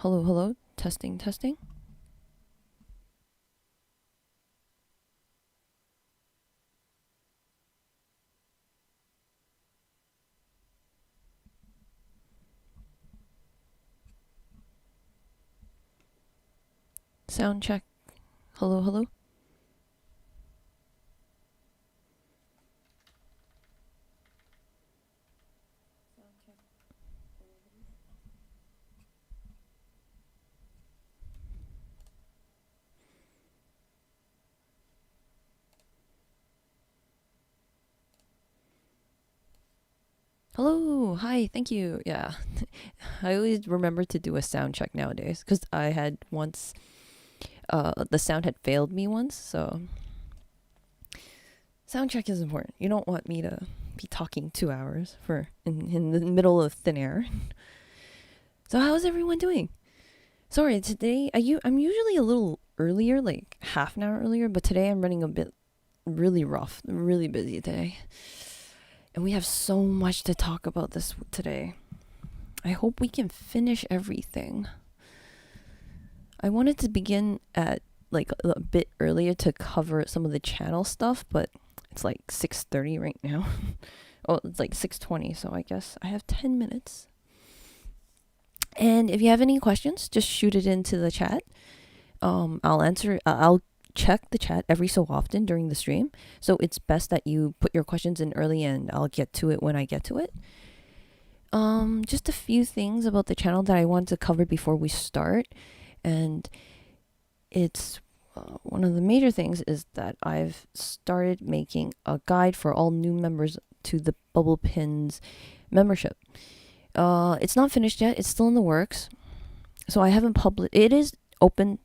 Hello, hello. Testing, testing. Sound check. Hello, hello. Hello, hi, thank you. Yeah, I always remember to do a sound check nowadays because I had once, the sound had failed me once, so sound check is important. You don't want me to be talking 2 hours in the middle of thin air. So how's everyone doing? Sorry, today I'm usually a little earlier, like half an hour earlier, but today I'm running a bit really rough, really busy today. And we have so much to talk about this today. I hope we can finish everything. I wanted to begin at like a bit earlier to cover some of the channel stuff, but it's like 6:30 right now. Oh, it's like 6:20, so I guess I have 10 minutes. And if you have any questions, just shoot it into the chat. I'll answer. I'll check the chat every so often during the stream. So it's best that you put your questions in early, and I'll get to it when I get to it. Just a few things about the channel that I want to cover before we start, and it's one of the major things is that I've started making a guide for all new members to the Bubble Pins membership. It's not finished yet. It's still in the works. So I haven't published. It is open.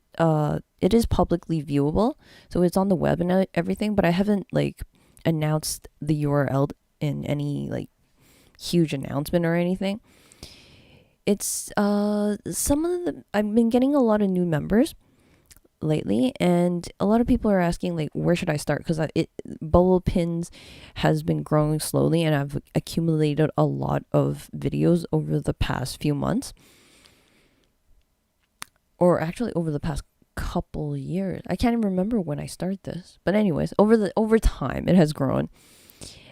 It is publicly viewable. So it's on the web and everything. But I haven't like announced the URL in any like huge announcement or anything. It's some of the I've been getting a lot of new members lately, and a lot of people are asking like where should I start, because Bubble Pins has been growing slowly and I've accumulated a lot of videos over the past few months, or actually over the past couple years. I can't even remember when I started this, but anyways, over time it has grown.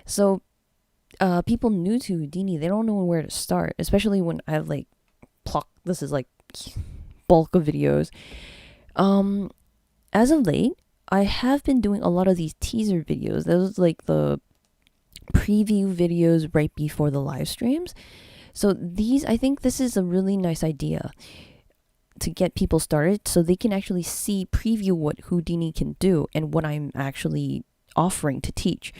So people new to Houdini, they don't know where to start, especially when I have like this is like bulk of videos. As of late, I have been doing a lot of these teaser videos. Those like the preview videos right before the live streams. So I think this is a really nice idea to get people started so they can actually preview what Houdini can do and what I'm actually offering to teach.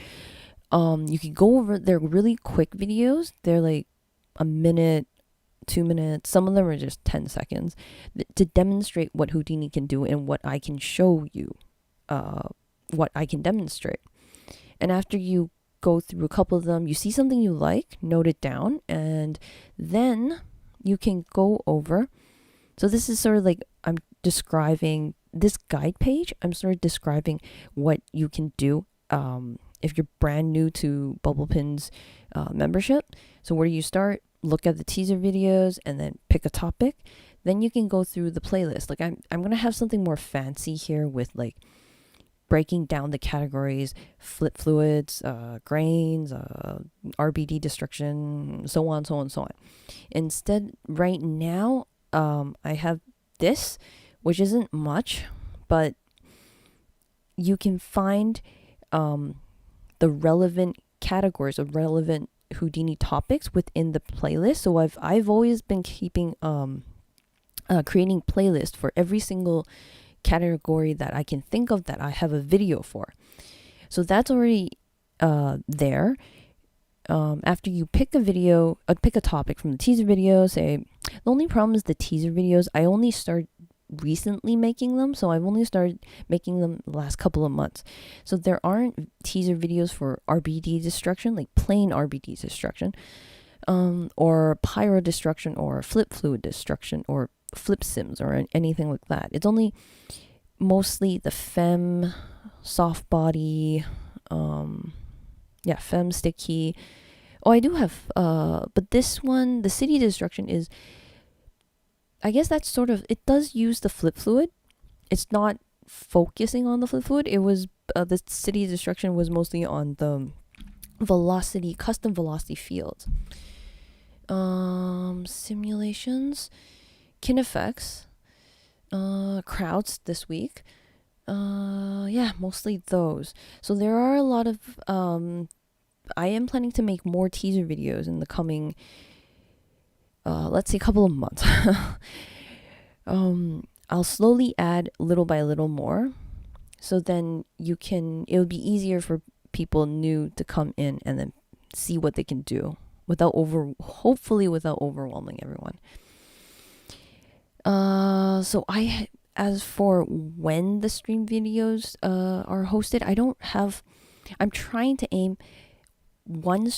You can go over, they're really quick videos. They're like a minute, 2 minutes. Some of them are just 10 seconds to demonstrate what Houdini can do and what I can show you, what I can demonstrate. And after you go through a couple of them, you see something you like, note it down, and then you can go over. So this is sort of like I'm describing this guide page. I'm sort of describing what you can do if you're brand new to Bubble Pins membership. So where do you start? Look at the teaser videos and then pick a topic. Then you can go through the playlist. Like I'm gonna have something more fancy here with like breaking down the categories: flip fluids, grains, RBD destruction, so on, so on, so on. Instead, right now, I have this, which isn't much, but you can find the relevant categories of relevant Houdini topics within the playlist. So I've always been keeping creating playlists for every single category that I can think of that I have a video for. So that's already there. After you pick a topic from the teaser video, say, the only problem is the teaser videos, I only started recently making them, so I've only started making them the last couple of months. So there aren't teaser videos for RBD destruction, like plain RBD destruction, or pyro destruction, or flip fluid destruction, or flip sims, or anything like that. It's only mostly the fem, soft body, fem sticky. Oh, I do have, but this one, the city destruction, is I guess that's sort of, it does use the flip fluid. It's not focusing on the flip fluid. It was, the city destruction was mostly on the velocity, custom velocity fields. Simulations, kin effects, crowds this week. Yeah, mostly those. So there are a lot of, I am planning to make more teaser videos in the coming, let's say, couple of months. I'll slowly add little by little more, so then it'll be easier for people new to come in and then see what they can do hopefully without overwhelming everyone. So as for when the stream videos are hosted, I'm trying to aim one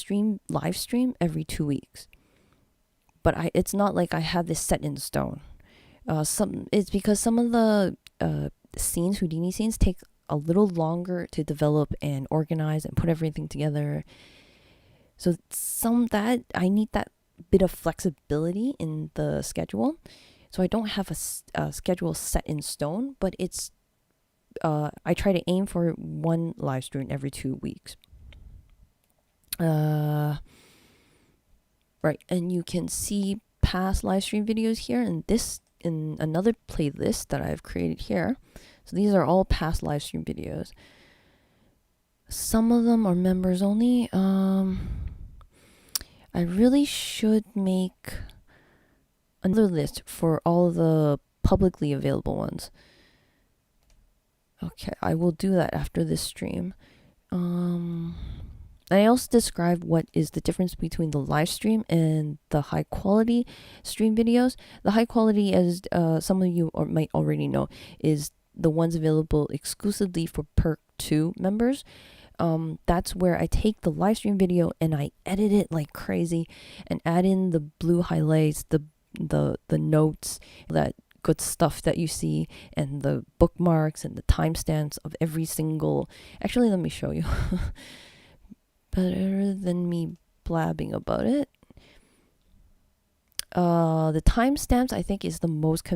live stream every 2 weeks. But it's not like I have this set in stone. It's because some of the Houdini scenes take a little longer to develop and organize and put everything together. So I need that bit of flexibility in the schedule. So I don't have a schedule set in stone, but I try to aim for one live stream every 2 weeks. Right, and you can see past live stream videos here in another playlist that I've created here. So these are all past live stream videos. Some of them are members only. I really should make another list for all the publicly available ones. Okay, I will do that after this stream. I also describe what is the difference between the live stream and the high quality stream videos. The high quality, as some of you might already know, is the ones available exclusively for Perk 2 members. That's where I take the live stream video and I edit it like crazy and add in the blue highlights, the notes, that good stuff that you see, and the bookmarks and the timestamps of every single. Actually, let me show you. Better than me blabbing about it. The timestamps I think is the most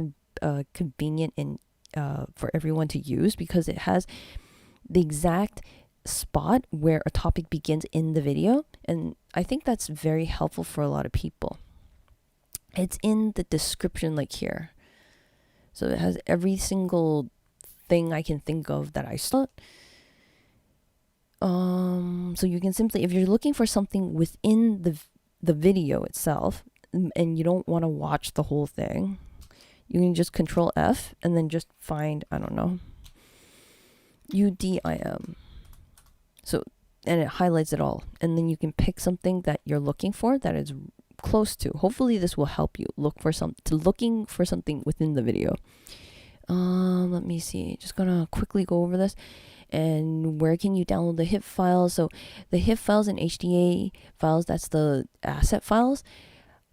convenient for everyone to use, because it has the exact spot where a topic begins in the video, and I think that's very helpful for a lot of people. It's in the description, like here. So it has every single thing I can think of that I saw. So you can simply, if you're looking for something within the video itself, and you don't want to watch the whole thing, you can just Control F and then just find, I don't know, UDIM. So, and it highlights it all, and then you can pick something that you're looking for that is close to. Hopefully this will help you looking for something within the video. Let me see, just gonna quickly go over this. And where can you download the HIP files? So the HIP files and HDA files, that's the asset files,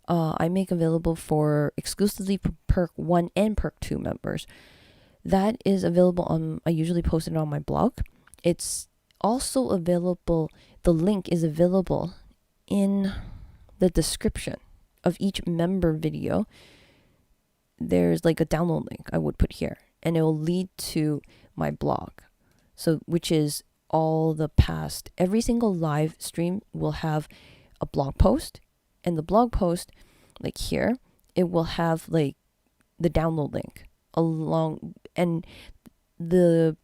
I make available for exclusively Perk 1 and Perk 2 members. That is available I usually post it on my blog. It's also available, the link is available in the description of each member video. There's like a download link I would put here, and it will lead to my blog. So, which is all the past, every single live stream will have a blog post, and the blog post, like here, it will have like the download link along, and the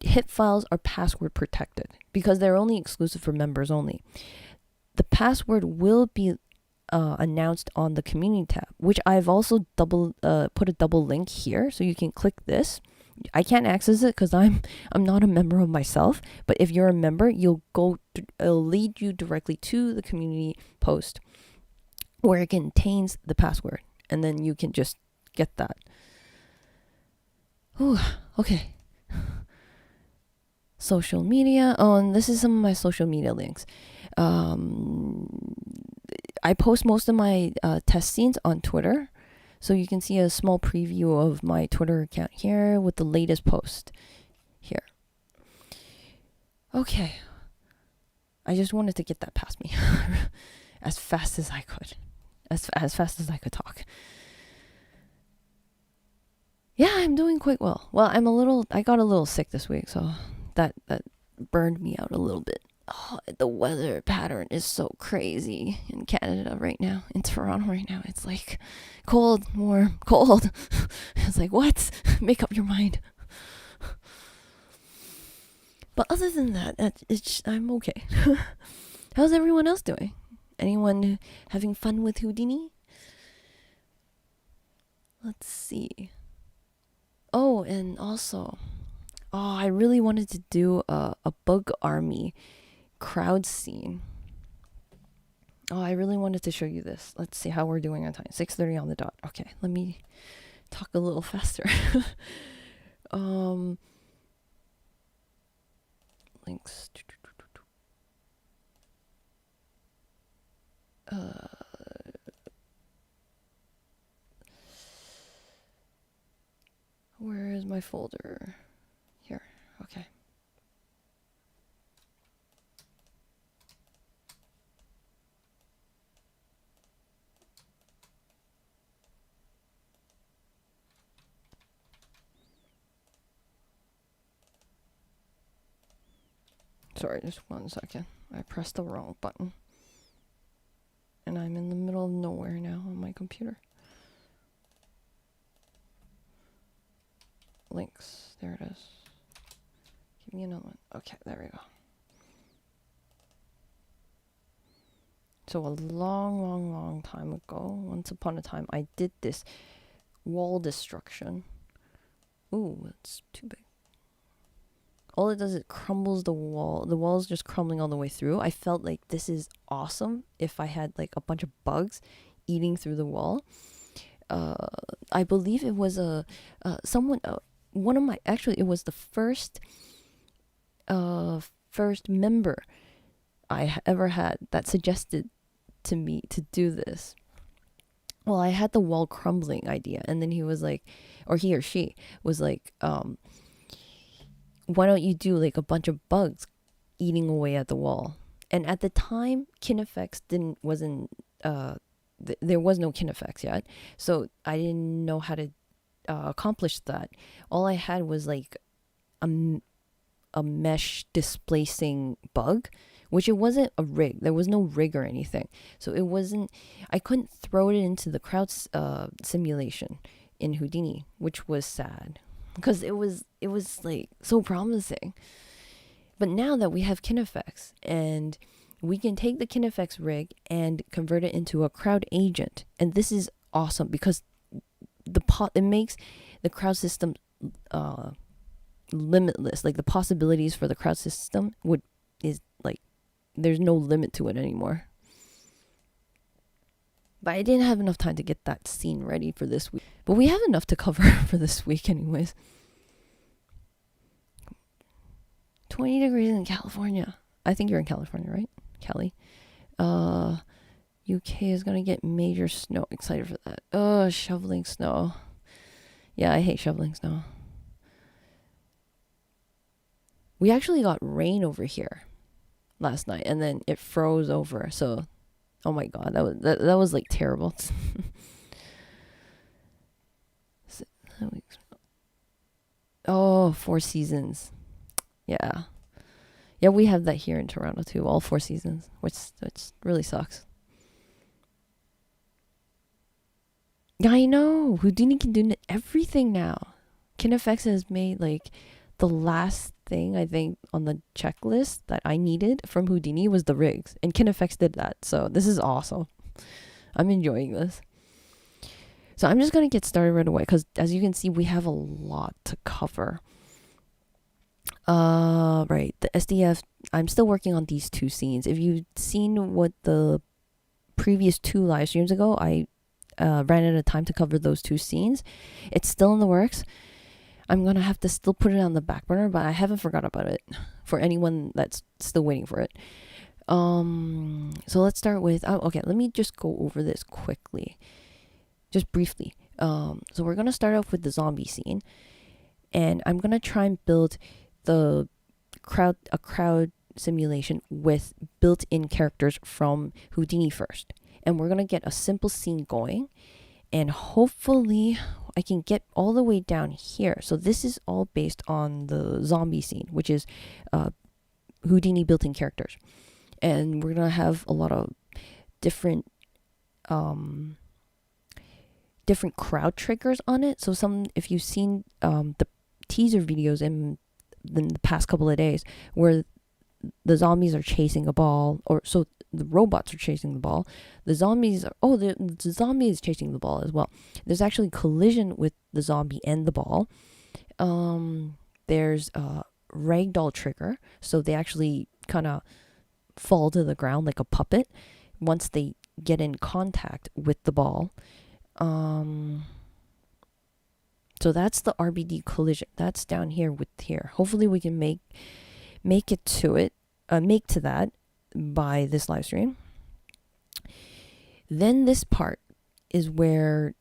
HIP files are password protected because they're only exclusive for members only. The password will be announced on the community tab, which I've also put a double link here, so you can click this. I can't access it because I'm not a member of myself, but if you're a member, it'll lead you directly to the community post where it contains the password, and then you can just get that. Ooh, okay. Social media. Oh, and this is some of my social media links. I post most of my test scenes on Twitter. So you can see a small preview of my Twitter account here with the latest post here. Okay. I just wanted to get that past me as fast as I could. As fast as I could talk. Yeah, I'm doing quite well. Well, I got a little sick this week, so that burned me out a little bit. Oh, the weather pattern is so crazy in Canada right now. In Toronto right now, it's like cold, warm, cold. It's like, what? Make up your mind. But other than that, I'm okay. How's everyone else doing? Anyone having fun with Houdini? Let's see. Oh, and also, I really wanted to do a bug army crowd scene. Oh, I really wanted to show you this. Let's see how we're doing on time. 6:30 on the dot. Okay, let me talk a little faster. Links. Where is my folder? Here. Okay. Sorry, just 1 second. I pressed the wrong button. And I'm in the middle of nowhere now on my computer. Links. There it is. Give me another one. Okay, there we go. So a long time ago, once upon a time, I did this wall destruction. Ooh, it's too big. All it does is crumbles the wall. The wall is just crumbling all the way through. I felt like this is awesome if I had like a bunch of bugs eating through the wall. I believe it was it was the first member I ever had that suggested to me to do this. Well, I had the wall crumbling idea, and then he was like, or he or she was like, why don't you do like a bunch of bugs eating away at the wall? And at the time, Kinefx there was no Kinefx yet, so I didn't know how to accomplish that. All I had was like a mesh displacing bug, which it wasn't a rig. There was no rig or anything, so it wasn't. I couldn't throw it into the crowd simulation in Houdini, which was sad because it was like so promising. But now that we have Kinefx and we can take the Kinefx rig and convert it into a crowd agent, and this is awesome because it makes the crowd system limitless. Like the possibilities for the crowd system is like there's no limit to it anymore. But I didn't have enough time to get that scene ready for this week. But we have enough to cover for this week anyways. 20 degrees in California. I think you're in California, right? Cali. UK is gonna get major snow. Excited for that. Shoveling snow. Yeah, I hate shoveling snow. We actually got rain over here last night, and then it froze over. So, oh my god, that was like terrible. Oh, Four Seasons. Yeah, we have that here in Toronto too. All 4 seasons, which really sucks. Yeah, I know. Houdini can do everything now. Kinefx has made like the last thing I think on the checklist that I needed from Houdini was the rigs, and Kinefx did that. So this is awesome. I'm enjoying this. So I'm just gonna get started right away because as you can see, we have a lot to cover. Right, the SDF. I'm still working on these 2 scenes. If you've seen what the previous 2 live streams ago, I ran out of time to cover those 2 scenes. It's still in the works. I'm gonna have to still put it on the back burner, but I haven't forgot about it for anyone that's still waiting for it. So let's start with okay, let me just go over this quickly, just briefly. So we're gonna start off with the zombie scene, and I'm gonna try and build a crowd simulation with built-in characters from Houdini first, and we're gonna get a simple scene going, and hopefully I can get all the way down here. So this is all based on the zombie scene, which is Houdini built-in characters. And we're gonna have a lot of different different crowd triggers on it. So if you've seen the teaser videos in the past couple of days where the zombies are chasing a ball, or so the robots are chasing the ball, the zombies are, the zombie is chasing the ball as well. There's actually collision with the zombie and the ball. There's a ragdoll trigger, so they actually kind of fall to the ground like a puppet once they get in contact with the ball. So that's the RBD collision. That's down here with here. Hopefully we can make it to it, make to that by this live stream. Then this part is where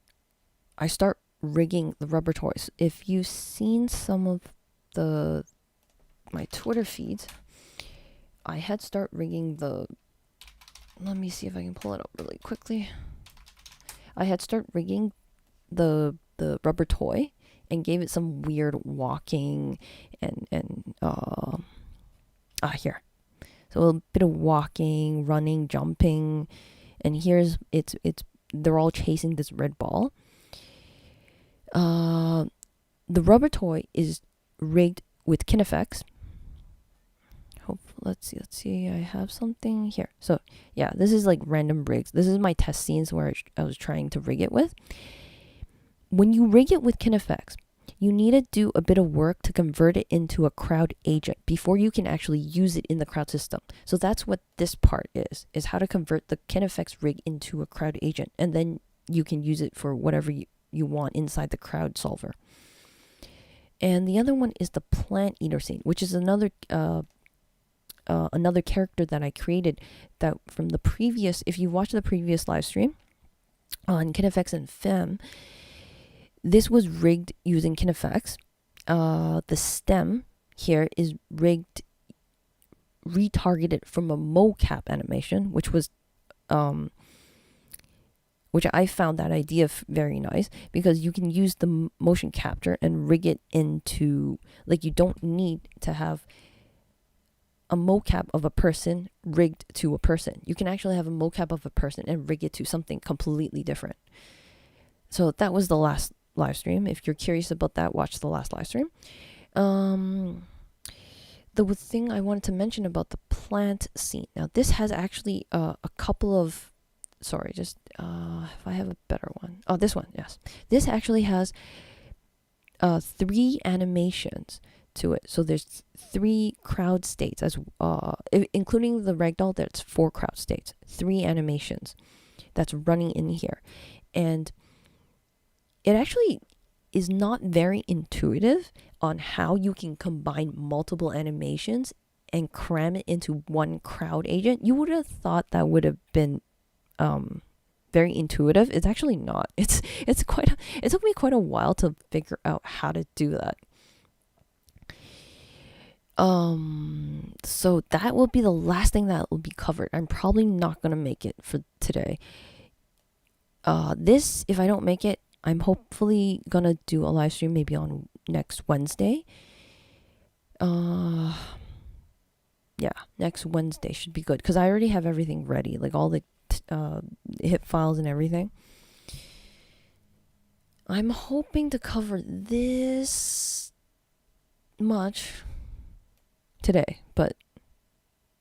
I start rigging the rubber toys. If you've seen some of my Twitter feeds, I had start rigging let me see if I can pull it up really quickly. I had start rigging the rubber toy and gave it some weird walking and here. So a bit of walking, running, jumping, and here's they're all chasing this red ball. The rubber toy is rigged with Kinefx. Let's see. I have something here. So yeah, this is like random rigs. This is my test scenes where I was trying to rig it with. When you rig it with Kinefx, you need to do a bit of work to convert it into a crowd agent before you can actually use it in the crowd system. So that's what this part is how to convert the Kinefx rig into a crowd agent, and then you can use it for whatever you want inside the crowd solver. And the other one is the plant eater scene, which is another character that I created that from the previous, if you watch the previous live stream on Kinefx and Fem, this was rigged using Kinefx. The stem here is rigged, retargeted from a mocap animation, which was, which I found that idea very nice because you can use the motion capture and rig it into, like, you don't need to have a mocap of a person rigged to a person. You can actually have a mocap of a person and rig it to something completely different. So that was the last live stream. If you're curious about that, watch the last live stream. The thing I wanted to mention about the plant scene. Now this has actually a couple of, sorry, just if I have a better one. Oh, this one, yes. This actually has 3 animations to it. So there's 3 crowd states, as including the ragdoll. There's 4 crowd states, 3 animations that's running in here, and it actually is not very intuitive on how you can combine multiple animations and cram it into one crowd agent. You would have thought that would have been very intuitive. It's actually not. It took me quite a while to figure out how to do that. So that will be the last thing that will be covered. I'm probably not gonna make it for today. This, if I don't make it, I'm hopefully gonna do a live stream maybe on next Wednesday. Yeah, next Wednesday should be good because I already have everything ready, like all the hip files and everything. I'm hoping to cover this much today, but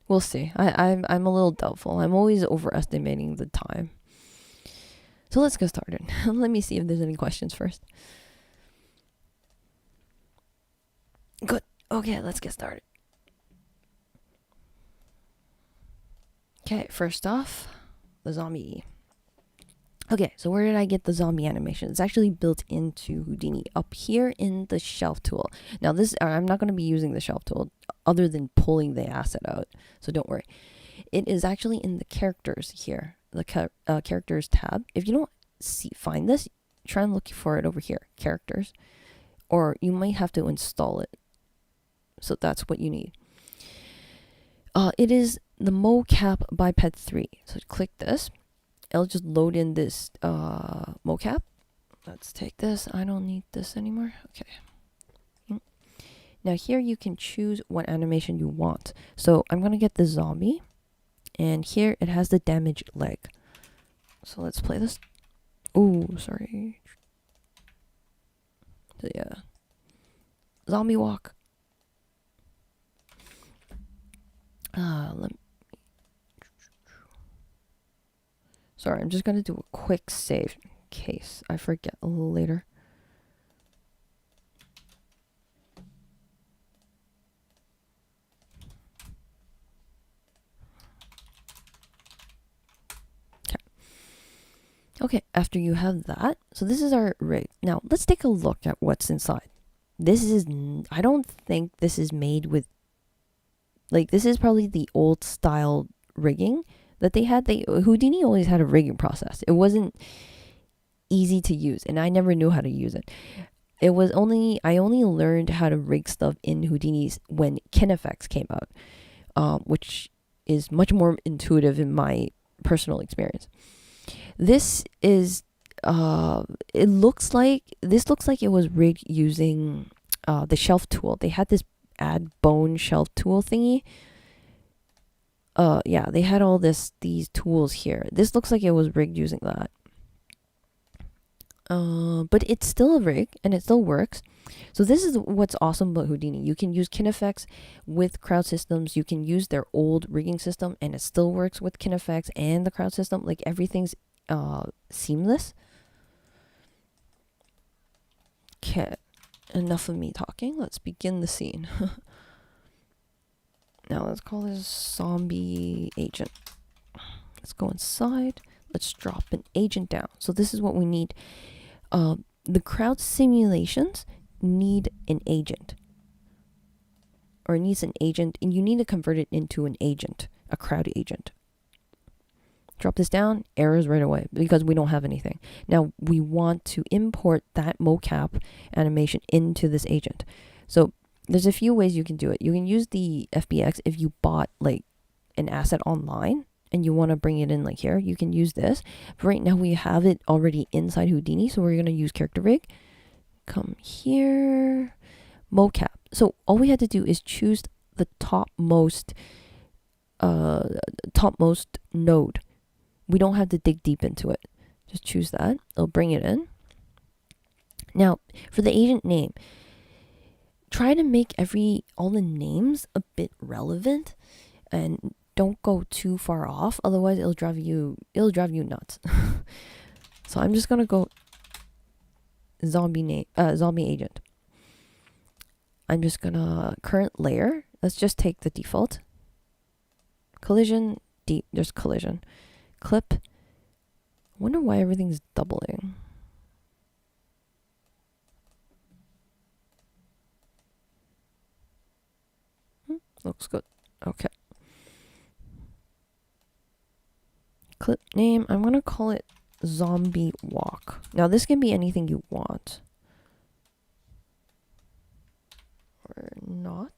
we'll see. I'm a little doubtful. I'm always overestimating the time. So let's get started. Let me see if there's any questions first. Good. Okay, let's get started. Okay, first off, the zombie. Okay, so where did I get the zombie animation? It's actually built into Houdini up here in the shelf tool. Now this, I'm not going to be using the shelf tool other than pulling the asset out, so don't worry. It is actually in the characters here, the characters tab. If you don't find this, try and look for it over here, characters, or you might have to install it. So that's what you need. It is the mocap biped 3. So click this. It'll just load in this mocap. Let's take this. I don't need this anymore. Okay. Now here you can choose what animation you want. So I'm going to get the zombie. And here it has the damaged leg. So let's play this. Oh, sorry. So yeah. Zombie walk. Sorry, I'm just going to do a quick save in case I forget a little later. Okay, after you have that, so this is our rig. Now, let's take a look at what's inside. This is, I don't think this is made with, like, this is probably the old style rigging that they had. Houdini always had a rigging process. It wasn't easy to use, and I never knew how to use it. I only learned how to rig stuff in Houdini's when KineFX came out, which is much more intuitive in my personal experience. This is this looks like it was rigged using the shelf tool. They had this add bone shelf tool thingy. Yeah, they had all these tools here. This looks like it was rigged using that. But it's still a rig and it still works. So this is what's awesome about Houdini. You can use KineFX with crowd systems. You can use their old rigging system and it still works with KineFX and the crowd system. Like everything's seamless. Okay, enough of me talking. Let's begin the scene. Now let's call this zombie agent. Let's go inside. Let's drop an agent down. So this is what we need. The crowd simulations need an agent. Or it needs an agent, and you need to convert it into an agent, a crowd agent. Drop this down, errors right away, because we don't have anything. Now, we want to import that mocap animation into this agent. So, there's a few ways you can do it. You can use the FBX if you bought, like, an asset online, and you want to bring it in, like, here. You can use this. But right now, we have it already inside Houdini, so we're going to use Character Rig. Come here. Mocap. So, all we had to do is choose the topmost node. We don't have to dig deep into it. Just choose that. It'll bring it in. Now, for the agent name, try to make all the names a bit relevant and don't go too far off. Otherwise, it'll drive you nuts. So I'm just gonna go zombie agent. I'm just gonna current layer. Let's just take the default. Collision, deep. There's collision. Clip. Wonder why everything's doubling. Looks good. Okay. Clip name. I'm gonna call it zombie walk. Now this can be anything you want. Or not.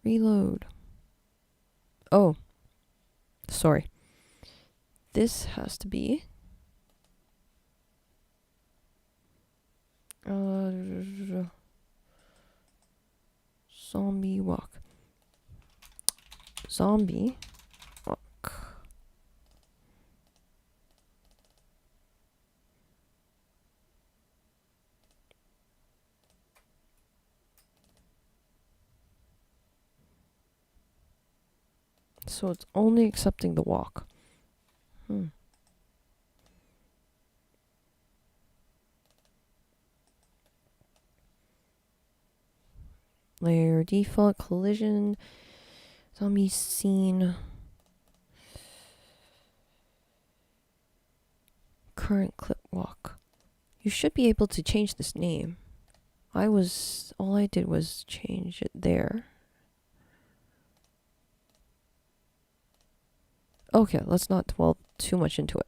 Reload. Oh, sorry. This has to be zombie walk. Zombie walk. So it's only accepting the walk. Layer default collision zombie scene current clip walk. You should be able to change this name. All I did was change it there. Okay, let's not dwell too much into it.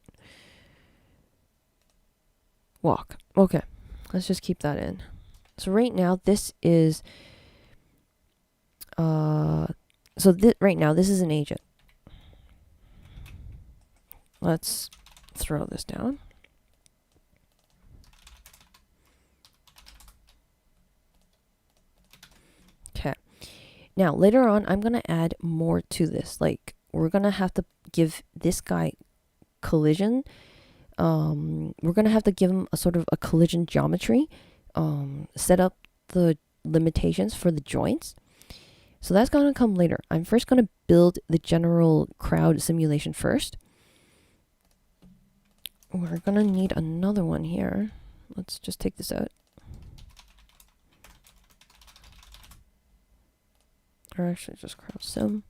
Walk. Okay, let's just keep that in. So right now this is right now this is an agent. Let's throw this down. Okay. Now, later on, I'm going to add more to this. Like, we're going to have to give this guy collision. We're going to have to give him a sort of a collision geometry. Set up the limitations for the joints. So that's going to come later. I'm first going to build the general crowd simulation first. We're going to need another one here. Let's just take this out. Or actually just crowd sim.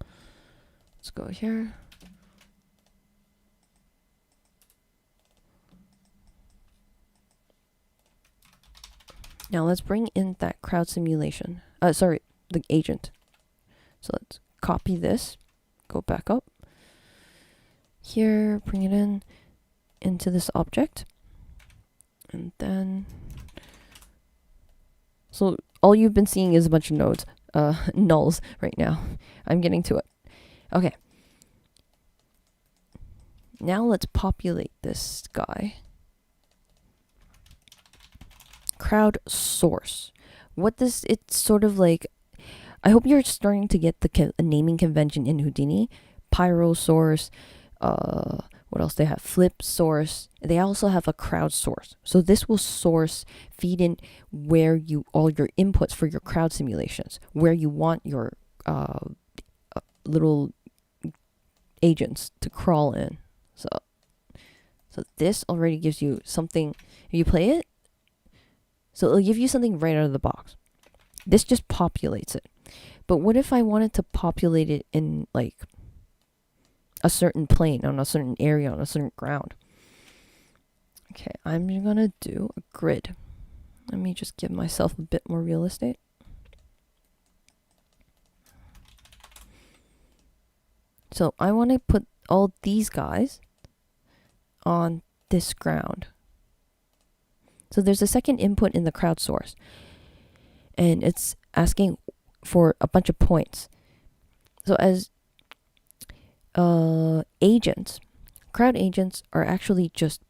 Let's go here. Now let's bring in that crowd simulation. Sorry, the agent. So let's copy this, go back up. Here, bring it in into this object. And then, so all you've been seeing is a bunch of nodes, nulls right now. I'm getting to it. Okay. Now let's populate this guy. Crowd source. What this, it's sort of like, I hope you're starting to get the naming convention in Houdini. Pyro source, what else they have? Flip source. They also have a crowd source. So this will feed in where all your inputs for your crowd simulations, where you want your little agents to crawl in. So this already gives you something. If you play it, so it'll give you something right out of the box. This just populates it. But what if I wanted to populate it in like a certain plane, on a certain area, on a certain ground? Okay, I'm gonna do a grid. Let me just give myself a bit more real estate. So I want to put all these guys on this ground. So there's a second input in the crowd source, and it's asking for a bunch of points. So as agents, crowd agents are actually just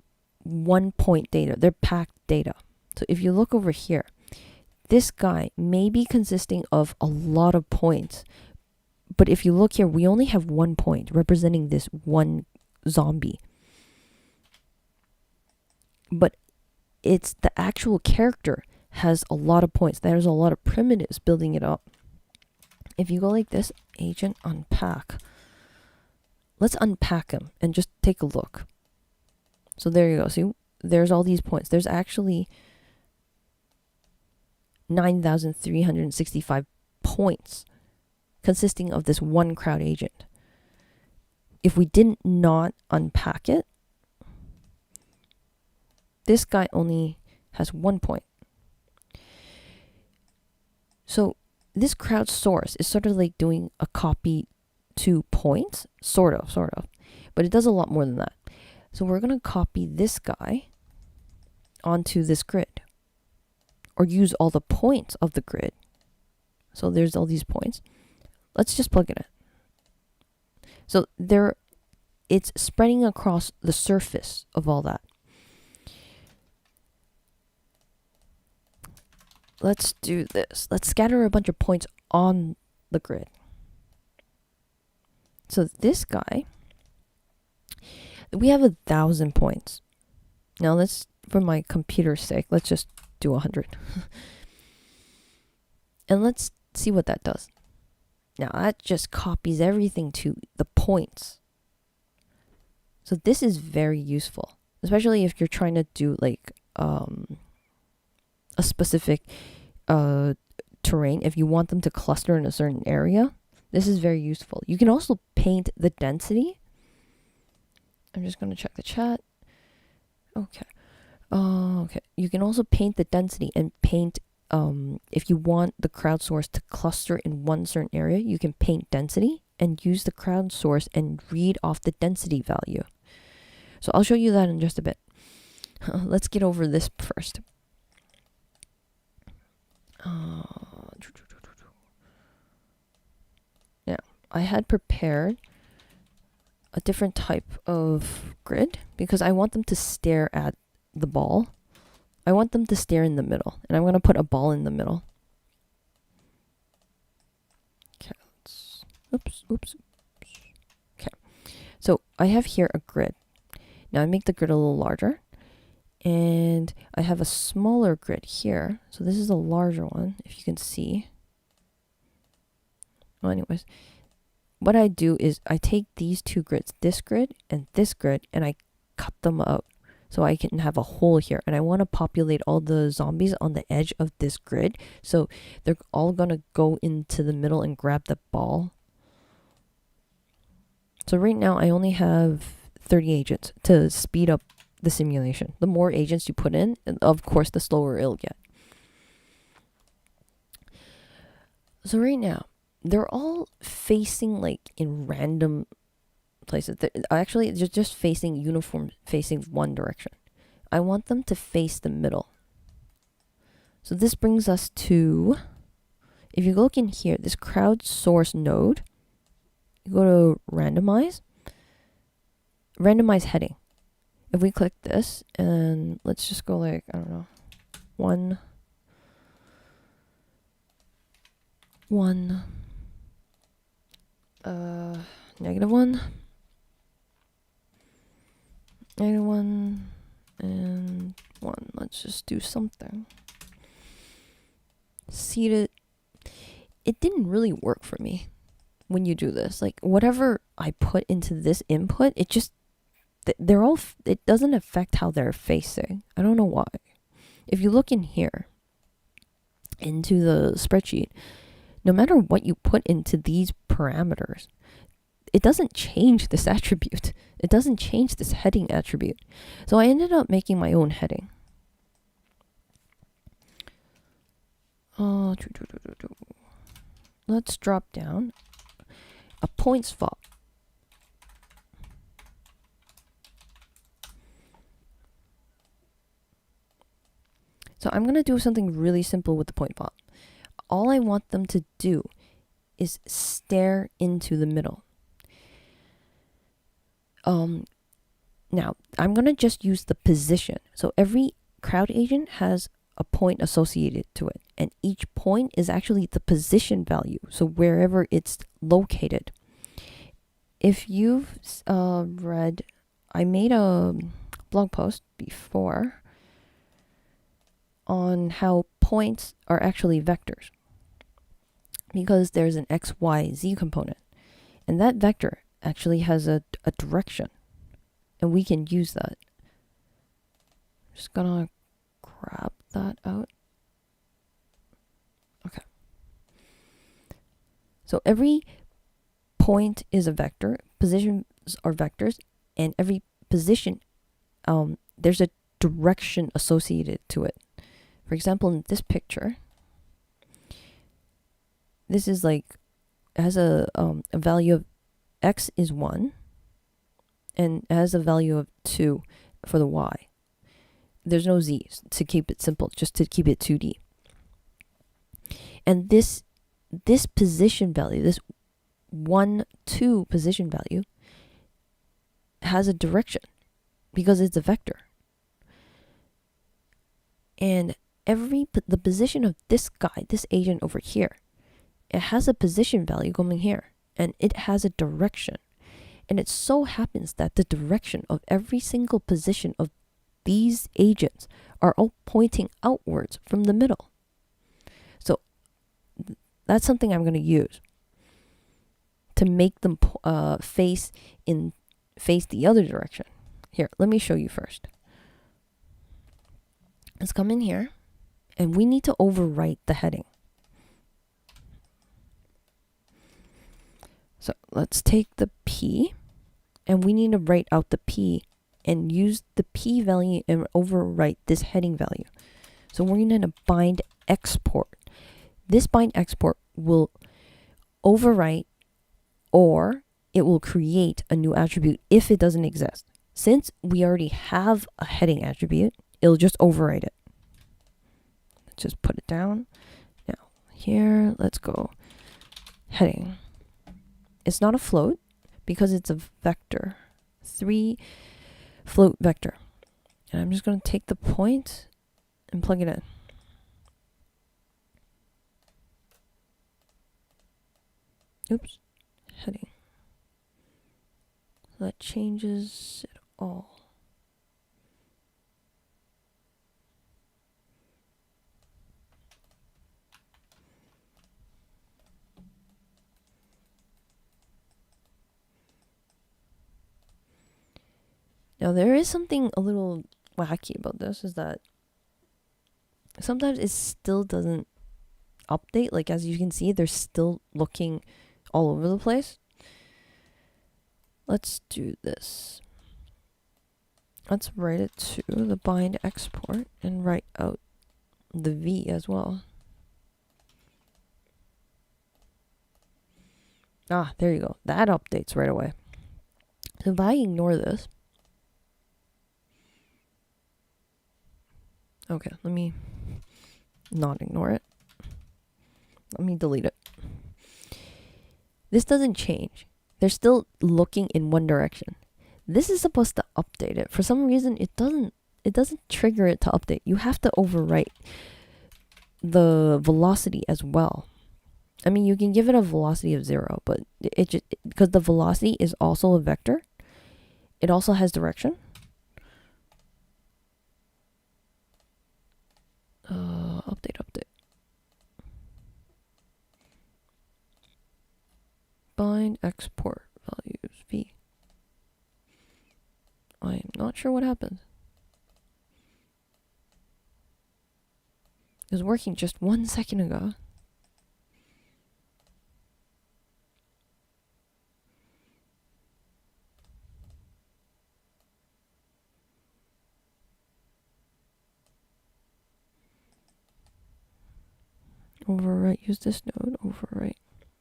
1 point data. They're packed data. So if you look over here, this guy may be consisting of a lot of points. But if you look here, we only have 1 point representing this one zombie. But it's the actual character has a lot of points. There's a lot of primitives building it up. If you go like this, agent unpack. Let's unpack him and just take a look. So there you go. See, there's all these points. There's actually 9,365 points consisting of this one crowd agent. If we didn't not unpack it, this guy only has 1 point. So this crowd source is sort of like doing a copy to points, sort of, but it does a lot more than that. So we're going to copy this guy onto this grid, or use all the points of the grid. So there's all these points. Let's just plug it in. So it's spreading across the surface of all that. Let's do this. Let's scatter a bunch of points on the grid. So this guy, we have 1,000 points. Now let's, for my computer's sake, let's just do 100. And let's see what that does. Now that just copies everything to the points. So this is very useful, especially if you're trying to do like a specific terrain. If you want them to cluster in a certain area, this is very useful. You can also paint the density. I'm just going to check the chat. Okay. Okay. You can also paint the density and paint, if you want the crowd source to cluster in one certain area, you can paint density and use the crowd source and read off the density value. So I'll show you that in just a bit. Let's get over this first. Now, I had prepared a different type of grid because I want them to stare at the ball. I want them to stare in the middle, and I'm going to put a ball in the middle. Okay, oops. Okay, so I have here a grid. Now I make the grid a little larger, and I have a smaller grid here. So this is a larger one, if you can see. Well, anyways, what I do is I take these two grids, this grid, and I cut them out so I can have a hole here. And I want to populate all the zombies on the edge of this grid. So they're all going to go into the middle and grab the ball. So right now I only have 30 agents to speed up the simulation. The more agents you put in, of course, the slower it'll get. So right now, they're all facing like in random places. They're actually just facing uniform, facing one direction. I want them to face the middle. So this brings us to, if you look in here, this crowdsource node, you go to randomize heading. If we click this, and let's just go like, I don't know, -1, -1, -1, and 1. Let's just do something. Seated. It didn't really work for me when you do this. Like, whatever I put into this input, it just, they're all, it doesn't affect how they're facing. I don't know why. If you look in here into the spreadsheet, no matter what you put into these parameters, it doesn't change this attribute. It doesn't change this heading attribute. So I ended up making my own heading. Let's drop down a points font. So I'm going to do something really simple with the point font. All I want them to do is stare into the middle. Now, I'm going to just use the position. So every crowd agent has a point associated to it. And each point is actually the position value. So wherever it's located. If you've read, I made a blog post before on how points are actually vectors. Because there's an x, y, z component. And that vector actually has a direction. And we can use that. Just gonna grab that out. Okay. So every point is a vector. Positions are vectors. And every position, there's a direction associated to it. For example, in this picture, this is like, it has a value of x is 1. And it has a value of 2 for the y. There's no z's to keep it simple, just to keep it 2D. And this position value, this 1, 2 position value, has a direction because it's a vector. And the position of this guy, this agent over here, it has a position value going here, and it has a direction. And it so happens that the direction of every single position of these agents are all pointing outwards from the middle. So that's something I'm going to use to make them face the other direction. Here, let me show you first. Let's come in here, and we need to overwrite the heading. So let's take the P, and we need to write out the P and use the P value and overwrite this heading value. So we're going to bind export. This bind export will overwrite, or it will create a new attribute if it doesn't exist. Since we already have a heading attribute, it'll just overwrite it. Let's just put it down. Now here, let's go heading. It's not a float because it's a vector, 3 float vector. And I'm just going to take the point and plug it in. Oops, heading. So that changes it all. Now there is something a little wacky about this, is that sometimes it still doesn't update. Like, as you can see, they're still looking all over the place. Let's do this. Let's write it to the bind export and write out the V as well. Ah, there you go. That updates right away. So if I ignore this, okay, let me not ignore it. Let me delete it. This doesn't change. They're still looking in one direction. This is supposed to update it. For some reason, it doesn't trigger it to update. You have to overwrite the velocity as well. I mean, you can give it a velocity of 0, but it just, because the velocity is also a vector, it also has direction. Update. Bind export values V. I am not sure what happened. It was working just 1 second ago. Overwrite, use this node, overwrite.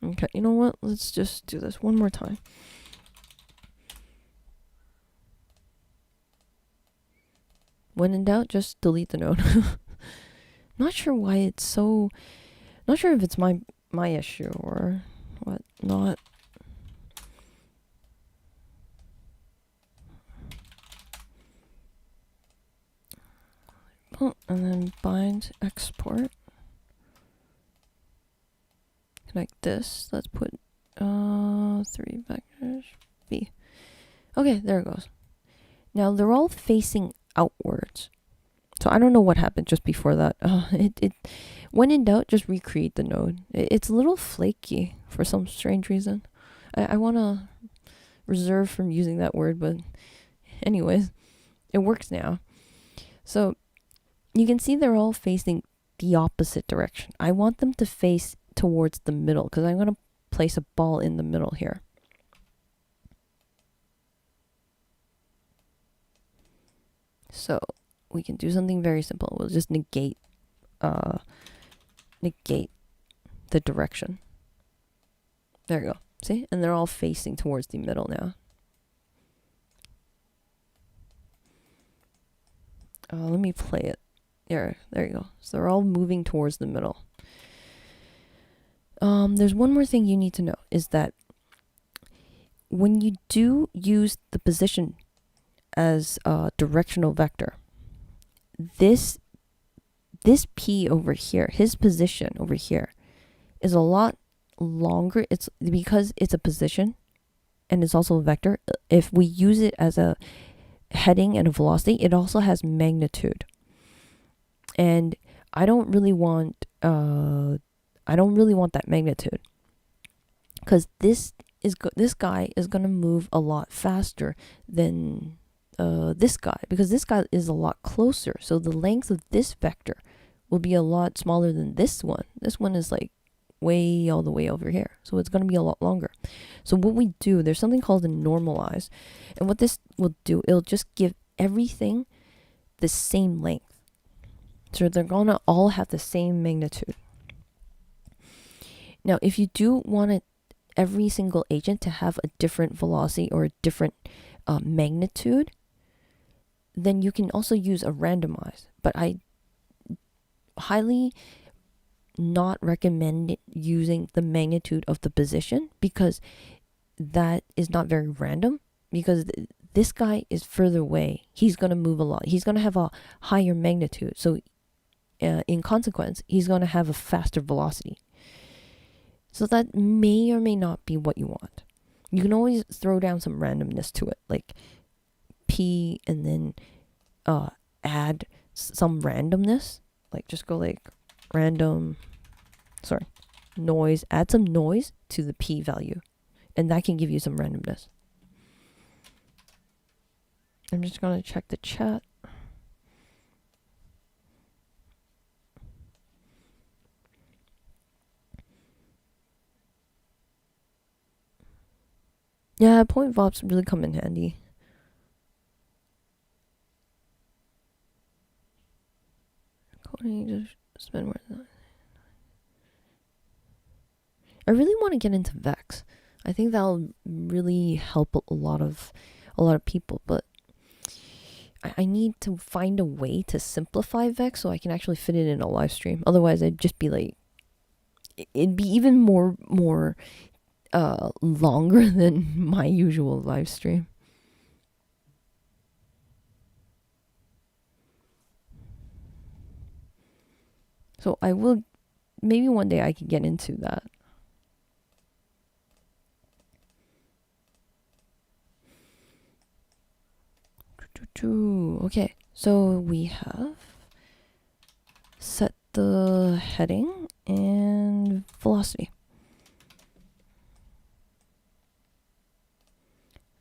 Okay, you know what? Let's just do this one more time. When in doubt, just delete the node. Not sure why it's so... Not sure if it's my issue or what not. Oh, and then bind export. Connect this. Let's put 3 vectors V. Okay, there it goes. Now they're all facing outwards. So I don't know what happened just before that. When in doubt, just recreate the node. It's a little flaky for some strange reason. I want to reserve from using that word, but anyways, it works now. So you can see they're all facing the opposite direction. I want them to face towards the middle because I'm going to place a ball in the middle here. So we can do something very simple. We'll just negate the direction. There you go. See? And they're all facing towards the middle now. Let me play it. There you go. So they're all moving towards the middle. There's one more thing you need to know, is that when you do use the position as a directional vector, this P over here, his position over here, is a lot longer. It's because it's a position and it's also a vector. If we use it as a heading and a velocity, it also has magnitude. And I don't really want that magnitude, because this guy is gonna move a lot faster than this guy, because this guy is a lot closer. So the length of this vector will be a lot smaller than this one. This one is like way all the way over here, so it's going to be a lot longer. So what we do, there's something called a normalize, and what this will do, it'll just give everything the same length. So they're going to all have the same magnitude. Now, if you do want every single agent to have a different velocity or a different magnitude, then you can also use a randomize. But I highly not recommend using the magnitude of the position, because that is not very random because this guy is further away. He's going to move a lot. He's going to have a higher magnitude. So in consequence, he's going to have a faster velocity. So that may or may not be what you want. You can always throw down some randomness to it, like P and then add some randomness. Like just go like noise, add some noise to the P value. And that can give you some randomness. I'm just going to check the chat. Yeah, point VOPs really come in handy. Just spend more than that. I really want to get into Vex. I think that'll really help a lot of people, but I need to find a way to simplify Vex so I can actually fit it in a live stream. Otherwise, I'd just be like, it'd be even more longer than my usual live stream. So I will, maybe one day I can get into that. Okay, so we have set the heading and velocity.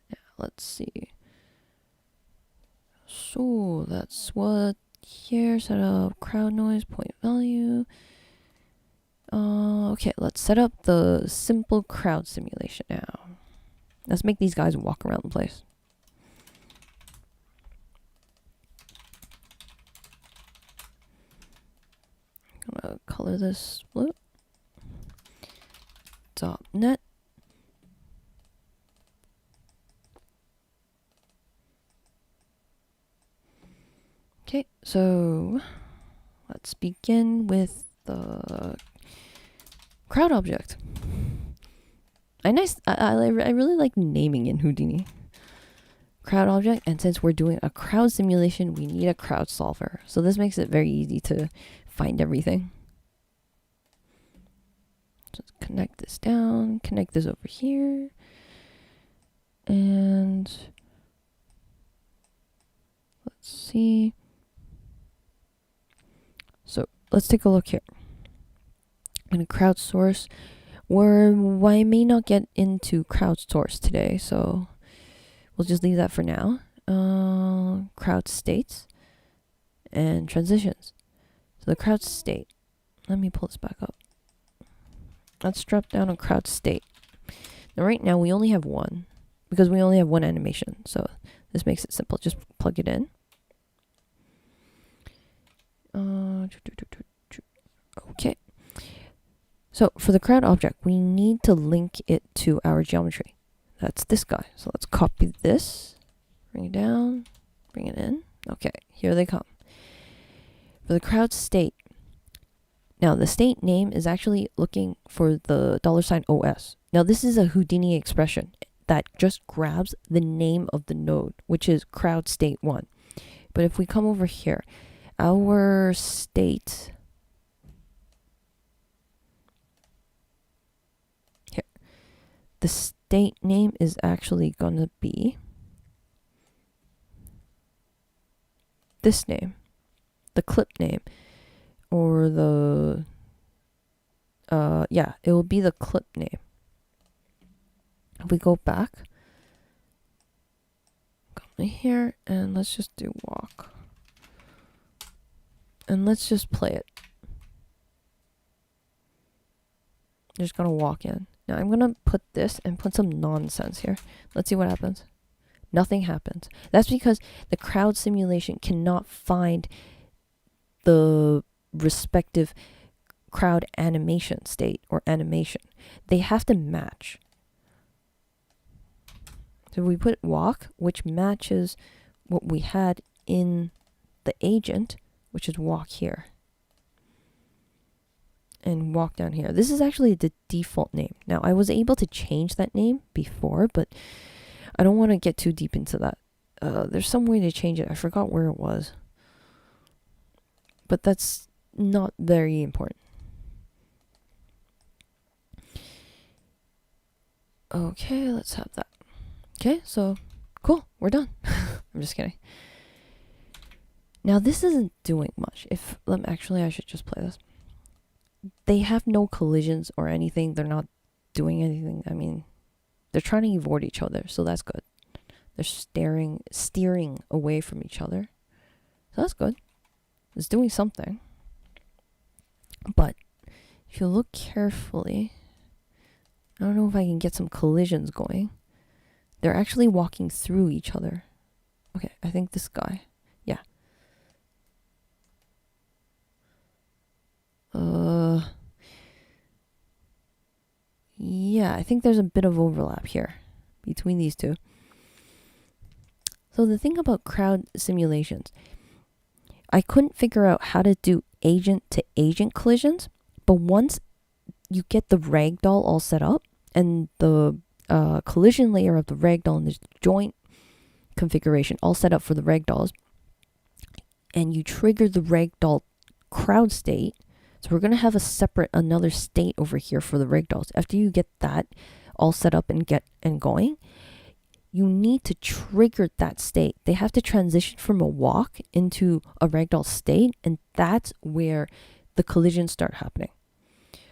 Yeah, let's see. So that's what here. Set up crowd noise, point value. Okay, let's set up the simple crowd simulation now. Let's make these guys walk around the place. I'm gonna color this blue. Dopnet. Okay, so let's begin with the crowd object. I really like naming in Houdini. Crowd object, and since we're doing a crowd simulation, we need a crowd solver. So this makes it very easy to find everything. Just connect this down, connect this over here, and let's see. So let's take a look here. I'm going to crowdsource, where I may not get into crowdsource today, so we'll just leave that for now. Crowd states and transitions. So the crowd state, let me pull this back up. Let's drop down on crowd state. Now right now we only have one, because we only have one animation, so this makes it simple. Just plug it in. Okay. So for the crowd object, we need to link it to our geometry. That's this guy. So let's copy this, bring it down, bring it in. Okay, here they come. For the crowd state, now the state name is actually looking for the $OS. Now this is a Houdini expression that just grabs the name of the node, which is crowd state 1. But if we come over here, our state, here, the state name is actually going to be this name, the clip name, or the, yeah, it will be the clip name. If we go back, come here, and let's just do walk. And let's just play it. You're just gonna walk in. Now I'm gonna put this and put some nonsense here. Let's see what happens. Nothing happens. That's because the crowd simulation cannot find the respective crowd animation state or animation. They have to match. So we put walk, which matches what we had in the agent, which is walk here. and walk down here. This is actually the default name. Now, I was able to change that name before, but I don't want to get too deep into that. There's some way to change it. I forgot where it was. But that's not very important. Okay, let's have that. Okay, so cool, we're done. I'm just kidding. Now this isn't doing much. Actually, I should just play this. They have no collisions or anything. They're not doing anything. I mean, they're trying to avoid each other, so that's good. They're steering away from each other, so that's good. It's doing something. But if you look carefully, I don't know if I can get some collisions going. They're actually walking through each other. Okay, I think this guy. Yeah. Yeah, I think there's a bit of overlap here between these two. So the thing about crowd simulations, I couldn't figure out how to do agent-to-agent collisions, but once you get the ragdoll all set up and the collision layer of the ragdoll and the joint configuration all set up for the ragdolls, and you trigger the ragdoll crowd state, so we're going to have another state over here for the ragdolls. After you get that all set up and going, you need to trigger that state. They have to transition from a walk into a ragdoll state, and that's where the collisions start happening.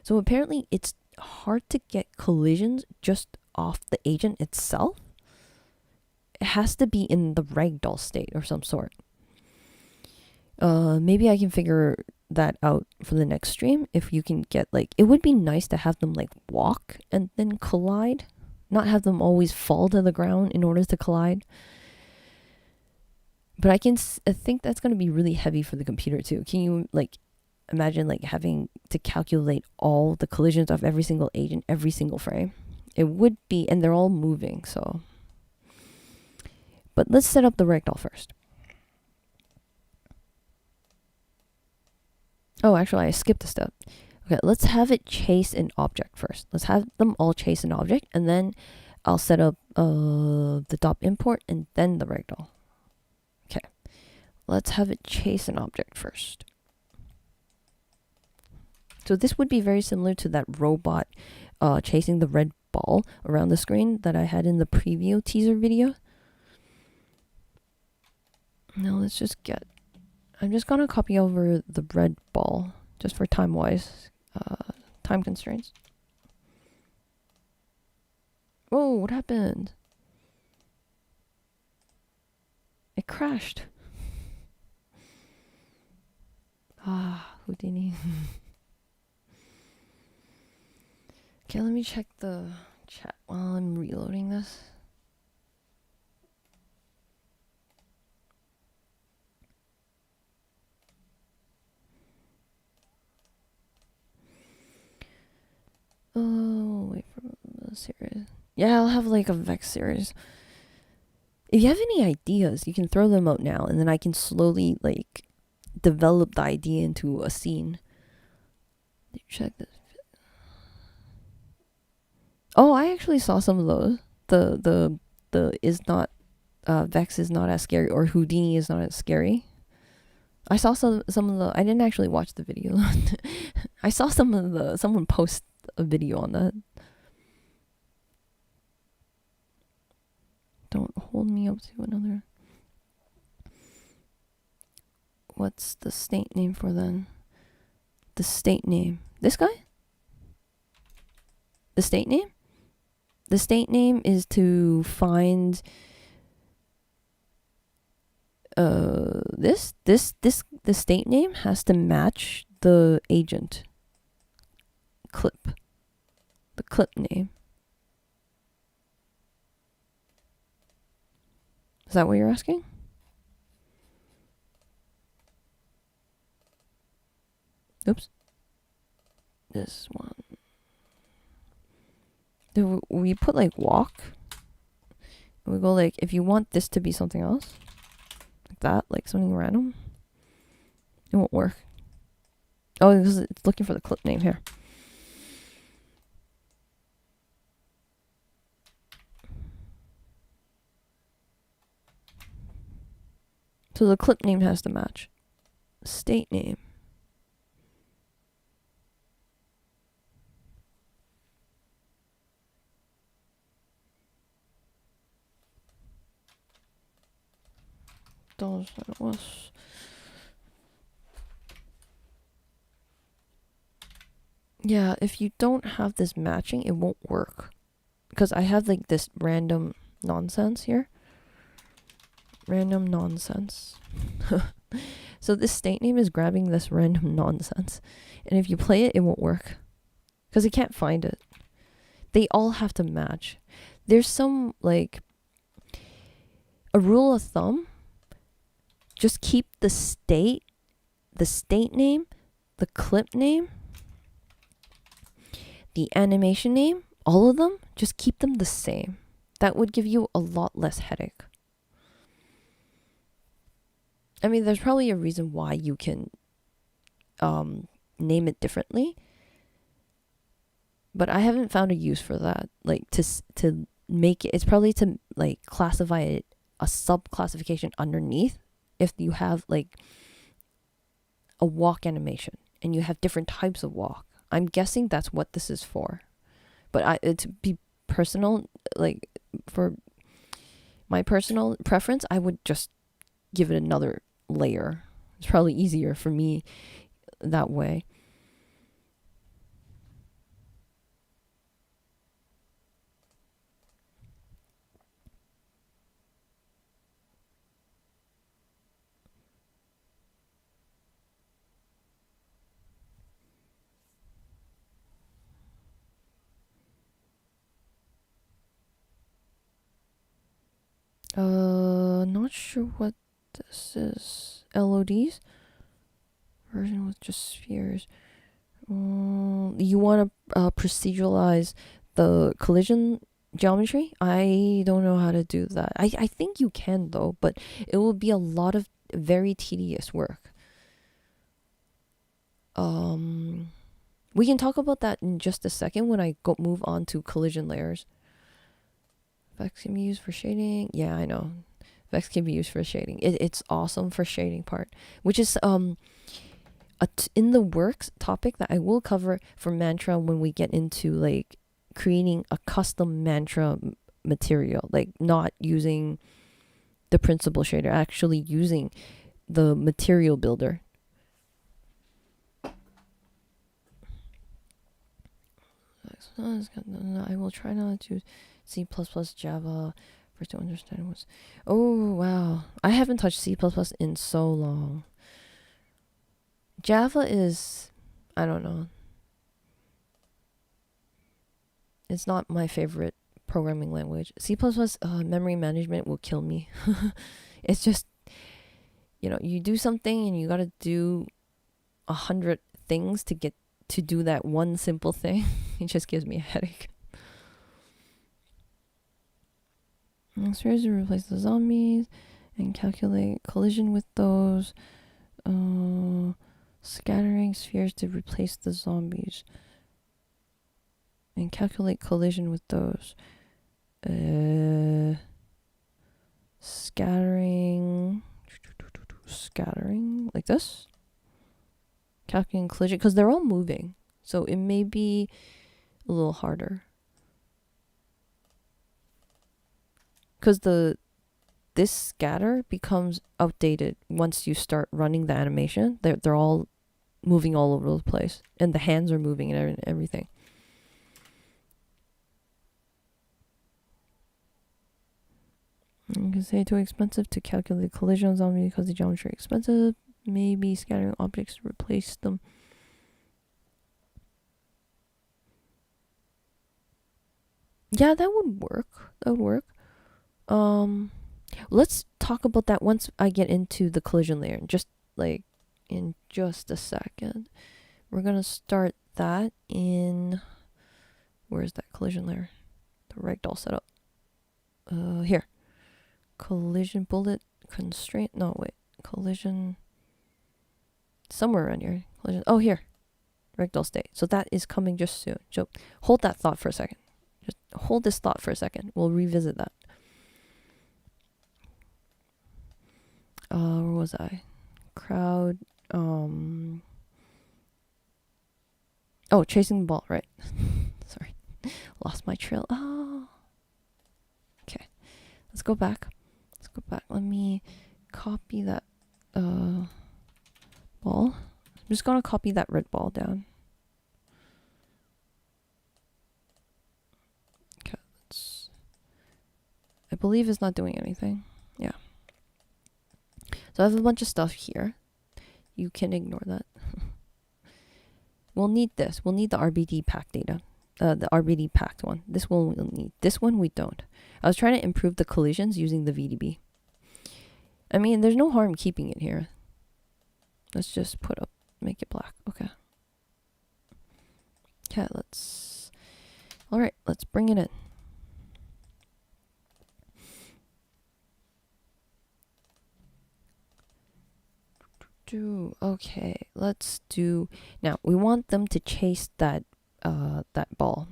So apparently it's hard to get collisions just off the agent itself. It has to be in the ragdoll state or some sort. Maybe I can figure that out for the next stream. If you can get it would be nice to have them walk and then collide, not have them always fall to the ground in order to collide. But I think that's going to be really heavy for the computer too. Can you imagine having to calculate all the collisions of every single agent every single frame? It would be, and they're all moving, so. But let's set up the ragdoll first. Oh, actually, I skipped a step. Okay, let's have it chase an object first. Let's have them all chase an object, and then I'll set up the dop import and then the ragdoll. Okay, let's have it chase an object first. So this would be very similar to that robot chasing the red ball around the screen that I had in the preview teaser video. Now let's just I'm just gonna copy over the red ball just for time constraints. Whoa, what happened? It crashed. Houdini. Okay, let me check the chat while I'm reloading this. Oh, wait for the series. Yeah, I'll have a Vex series. If you have any ideas, you can throw them out now, and then I can slowly develop the idea into a scene. Check this. Oh, I actually saw some of those. The is not Vex is not as scary, or Houdini is not as scary. I saw some of the. I didn't actually watch the video. I saw someone post a video on that. Don't hold me up to another. What's the state name for then? The state name. This guy? The state name? The state name is to find the state name has to match the agent clip. The clip name. Is that what you're asking? Oops. This one. Do we put walk? And we go if you want this to be something else, like that, something random, it won't work. Oh, because it's looking for the clip name here. So the clip name has to match. State name. Those was. Yeah, if you don't have this matching, it won't work. Because I have like this random nonsense here. Random nonsense. So this state name is grabbing this random nonsense. And if you play it, it won't work. Because it can't find it. They all have to match. There's some, like, a rule of thumb. Just keep the state name, the clip name, the animation name, all of them, just keep them the same. That would give you a lot less headache. I mean, there's probably a reason why you can name it differently. But I haven't found a use for that. Like, to make it, it's probably to, like, classify it, a sub-classification underneath. If you have, like, a walk animation and you have different types of walk. I'm guessing that's what this is for. But to be personal, like, for my personal preference, I would just give it another layer. It's probably easier for me that way. Not sure what this is. LODs? Version with just spheres. You want to proceduralize the collision geometry? I don't know how to do that. I think you can though, but it will be a lot of very tedious work. We can talk about that in just a second when I move on to collision layers. Vex can be used for shading. Yeah, I know. Vex can be used for shading. It's awesome for shading part, which is in the works topic that I will cover for mantra when we get into, like, creating a custom mantra material, like not using the principal shader, actually using the material builder. I will try not to C++, Java to understand what's... Oh, wow. I haven't touched C++ in so long. Java is... I don't know. It's not my favorite programming language. C++ memory management will kill me. It's just... you do something and you gotta do 100 things to get to do that one simple thing. It just gives me a headache. Spheres to replace the zombies and calculate collision with those. Scattering spheres to replace the zombies and calculate collision with those. Scattering like this. Calculating collision, because they're all moving, so it may be a little harder. Because this scatter becomes outdated once you start running the animation. They're all moving all over the place, and the hands are moving and everything. You can say too expensive to calculate collision zombie because the geometry is expensive. Maybe scattering objects to replace them. Yeah, that would work. Let's talk about that once I get into the collision layer. Just like in just a second. We're gonna start that in... Where's that collision layer? The Ragdoll setup. Here. Collision bullet constraint. No, wait. Collision... Somewhere around here. Collision. Oh, here. Ragdoll state. So that is coming just soon. So hold that thought for a second. Just hold this thought for a second. We'll revisit that. Where was I? Crowd. Oh, chasing the ball, right. Sorry. Lost my trail. Oh. Okay. Let's go back. Let me copy that ball. I'm just gonna copy that red ball down. Okay, I believe it's not doing anything. Yeah. So I have a bunch of stuff here. You can ignore that. We'll need this. We'll need the RBD pack data. The RBD packed one. This one we'll need. This one we don't. I was trying to improve the collisions using the VDB. I mean, there's no harm keeping it here. Let's just make it black. Okay. Okay, alright, let's bring it in. Okay, let's do, now we want them to chase that ball.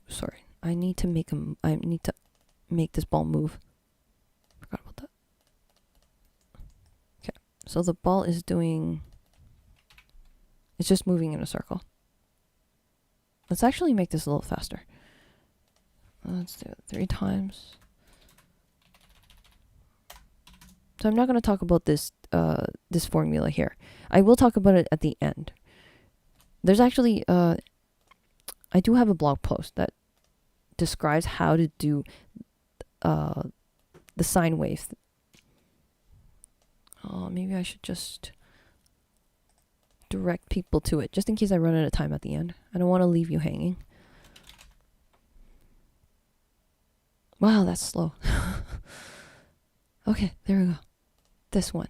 Sorry, I need to make this ball move. Forgot about that. Okay, so the ball is it's just moving in a circle. Let's actually make this a little faster. Let's do it 3 times. So I'm not going to talk about this formula here. I will talk about it at the end. There's actually I do have a blog post that describes how to do the sine wave. Maybe I should just direct people to it, just in case I run out of time at the end. I don't want to leave you hanging. Wow, that's slow. Okay, there we go. This one.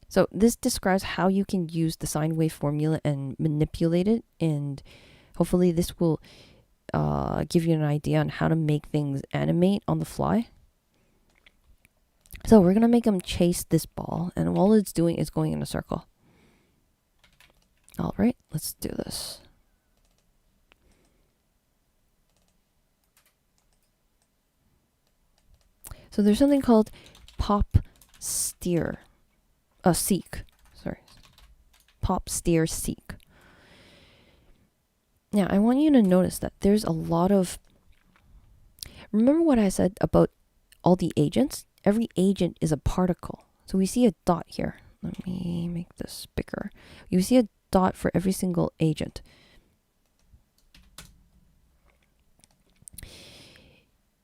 So this describes how you can use the sine wave formula and manipulate it, and hopefully this will give you an idea on how to make things animate on the fly. So we're going to make them chase this ball, and all it's doing is going in a circle. All right, let's do this. So there's something called pop steer. Seek. Sorry. Pop steer seek. Now, I want you to notice that there's a lot of... Remember what I said about all the agents? Every agent is a particle. So we see a dot here. Let me make this bigger. You see a dot for every single agent.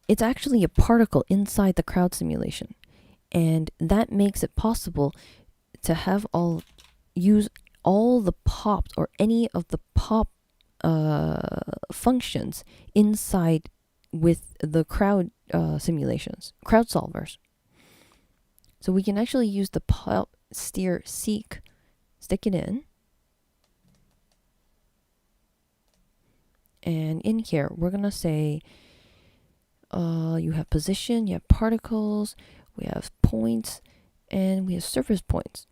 It's actually a particle inside the crowd simulation. And that makes it possible to have use all the pops or any of the pop functions inside with the crowd simulations, crowd solvers. So we can actually use the pop steer seek, stick it in, and in here we're gonna say you have position, you have particles, we have points, and we have surface points.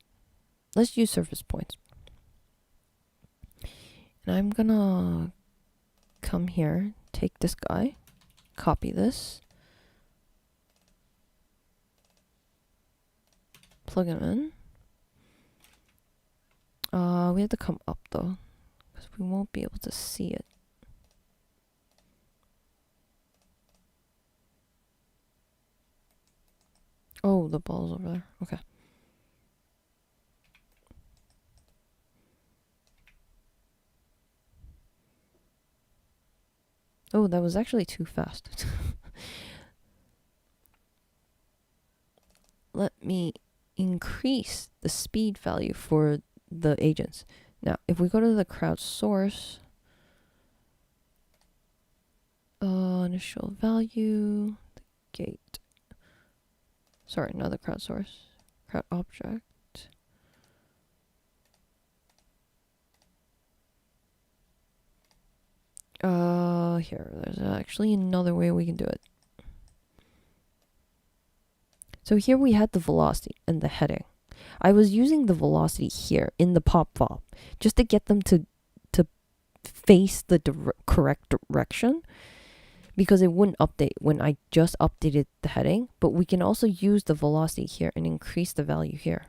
Let's use surface points. And I'm gonna come here, take this guy, copy this, plug him in. We have to come up though, because we won't be able to see it. Oh, the ball's over there. Okay. Oh, that was actually too fast. Let me increase the speed value for the agents. Now, if we go to the crowd source, initial value, the gate. Sorry, not the crowd source. Crowd object. Here, there's actually another way we can do it. So here we had the velocity and the heading. I was using the velocity here in the pop VOP just to get them to face the correct direction, because it wouldn't update when I just updated the heading. But we can also use the velocity here and increase the value here.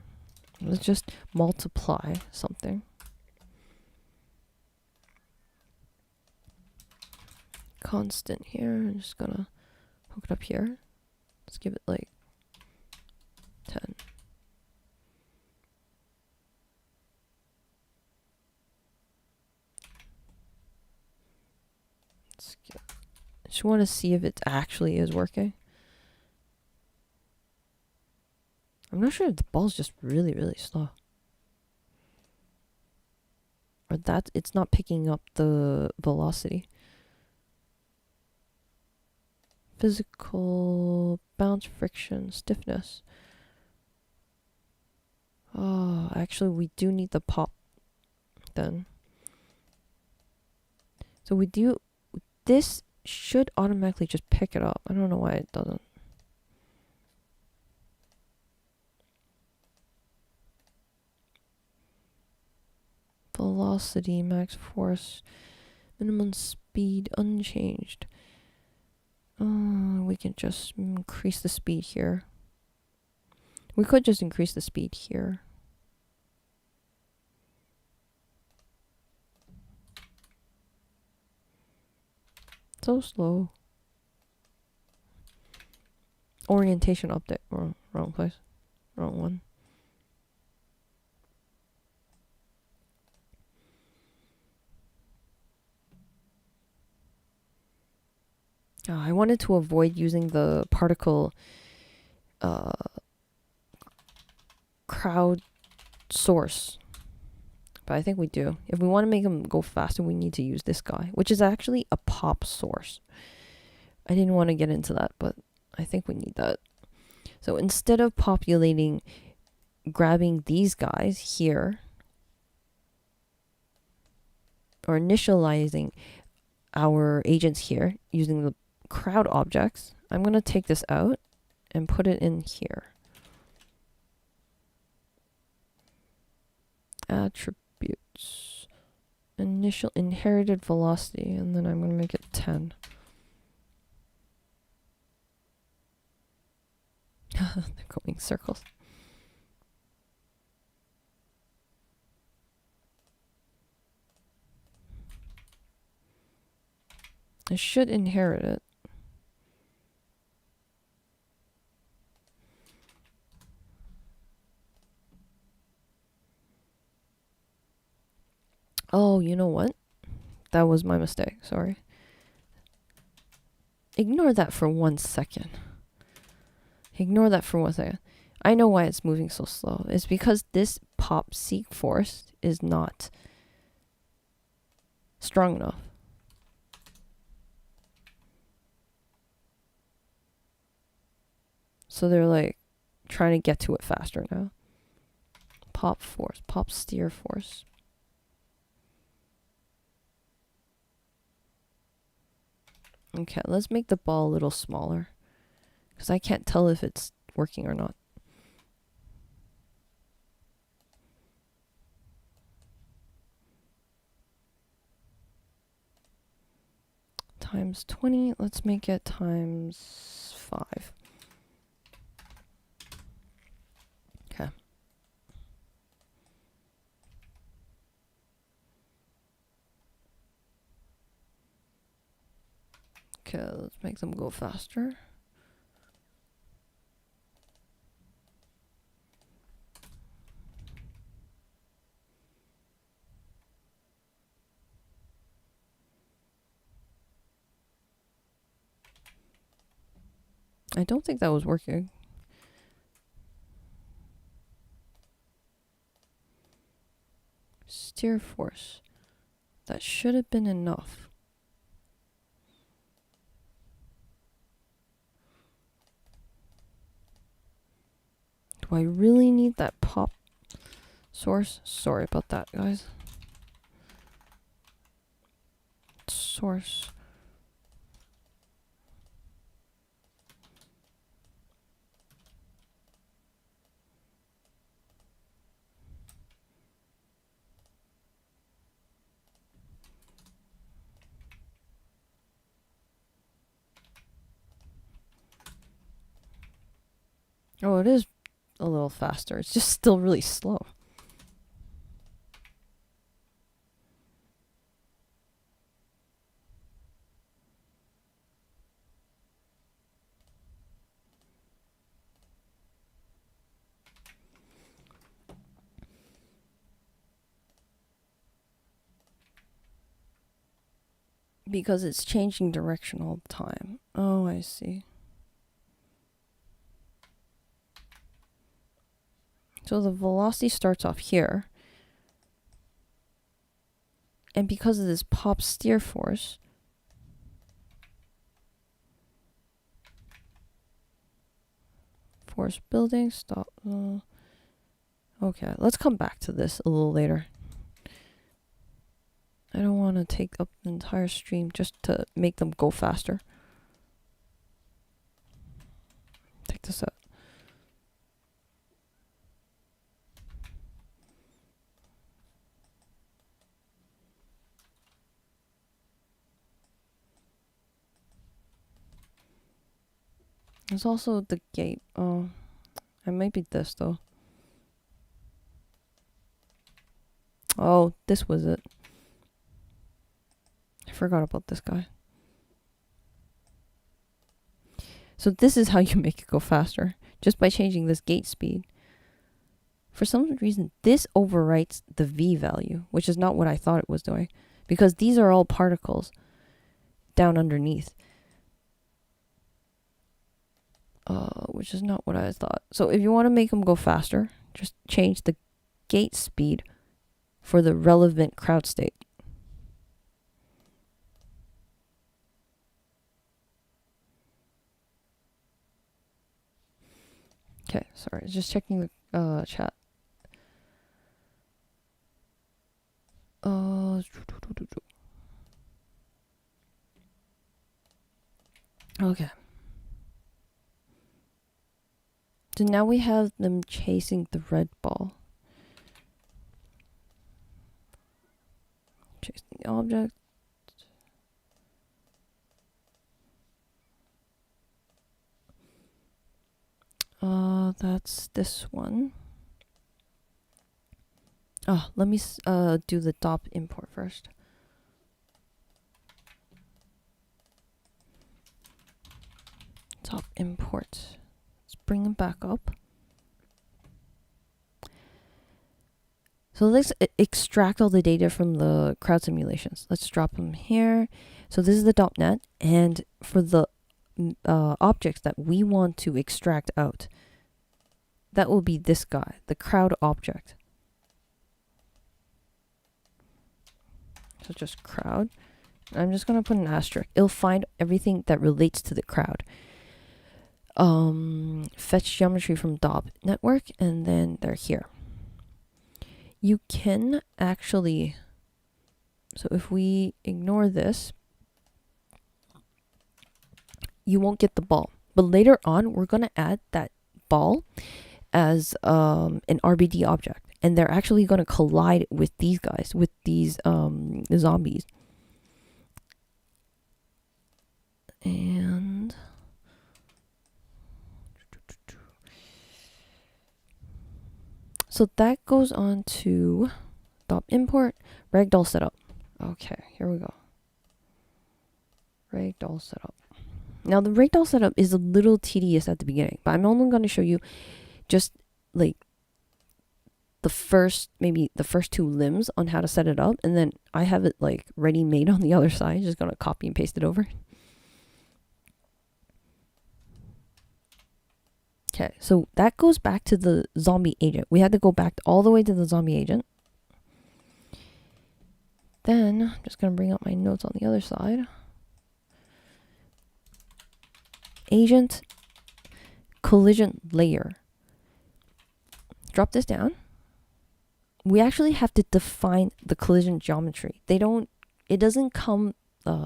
Let's just multiply something. Constant here. I'm just gonna hook it up here. Let's give it like 10. I just want to see if it actually is working. I'm not sure if the ball's just really, really slow. Or that it's not picking up the velocity. Physical bounce, friction, stiffness. Oh, actually we do need the pop then. So we do, this should automatically just pick it up. I don't know why it doesn't. Velocity, max force, minimum speed unchanged. We can just increase the speed here. We could just increase the speed here. So slow. Orientation update. Wrong place. Wrong one. I wanted to avoid using the particle crowd source, but I think we do. If we want to make them go faster, we need to use this guy, which is actually a pop source. I didn't want to get into that, but I think we need that. So instead of grabbing these guys here, or initializing our agents here using the crowd objects, I'm going to take this out and put it in here. Attributes. Initial inherited velocity, and then I'm going to make it 10. They're going circles. I should inherit it. Oh, you know what? That was my mistake. Sorry. Ignore that for 1 second. Ignore that for 1 second. I know why it's moving so slow. It's because this pop seek force is not strong enough. So they're like trying to get to it faster now. Pop force, pop steer force. Okay, let's make the ball a little smaller, because I can't tell if it's working or not. Times 20, let's make it times 5. Okay. Okay, let's make them go faster. I don't think that was working. Steer force. That should have been enough. Do I really need that pop source? Sorry about that, guys. Source. Oh, it is a little faster. It's just still really slow. Because it's changing direction all the time. Oh, I see. So the velocity starts off here. And because of this pop steer force, force building, stop. Okay, let's come back to this a little later. I don't want to take up the entire stream just to make them go faster. Take this out. There's also the gate. Oh, it might be this though. Oh, this was it. I forgot about this guy. So this is how you make it go faster, just by changing this gate speed. For some reason, this overwrites the V value, which is not what I thought it was doing, because these are all particles down underneath. Which is not what I thought. So if you want to make them go faster, just change the gate speed for the relevant crowd state. Okay, sorry, just checking the chat. Okay. So now we have them chasing the red ball. Chasing the object. That's this one. Oh, let me do the dop import first. Dop import. Let's bring them back up. So let's extract all the data from the crowd simulations. Let's drop them here. So this is the dopnet, and for the objects that we want to extract out, that will be this guy, the crowd object. So just crowd. I'm just going to put an asterisk. It'll find everything that relates to the crowd. Fetch geometry from dop network, and then they're here. You can actually, so if we ignore this, you won't get the ball. But later on, we're going to add that ball as an RBD object. And they're actually going to collide with these guys, with these zombies. And so that goes on to dop import, Ragdoll setup. Okay, here we go. Ragdoll setup. Now the Ragdoll setup is a little tedious at the beginning, but I'm only going to show you just like maybe the first two limbs on how to set it up, and then I have it like ready made on the other side. Just gonna copy and paste it over. Okay, so that goes back to the zombie agent. We had to go back all the way to the zombie agent. Then I'm just gonna bring up my notes on the other side. Agent collision layer. Drop this down. We actually have to define the collision geometry. It doesn't come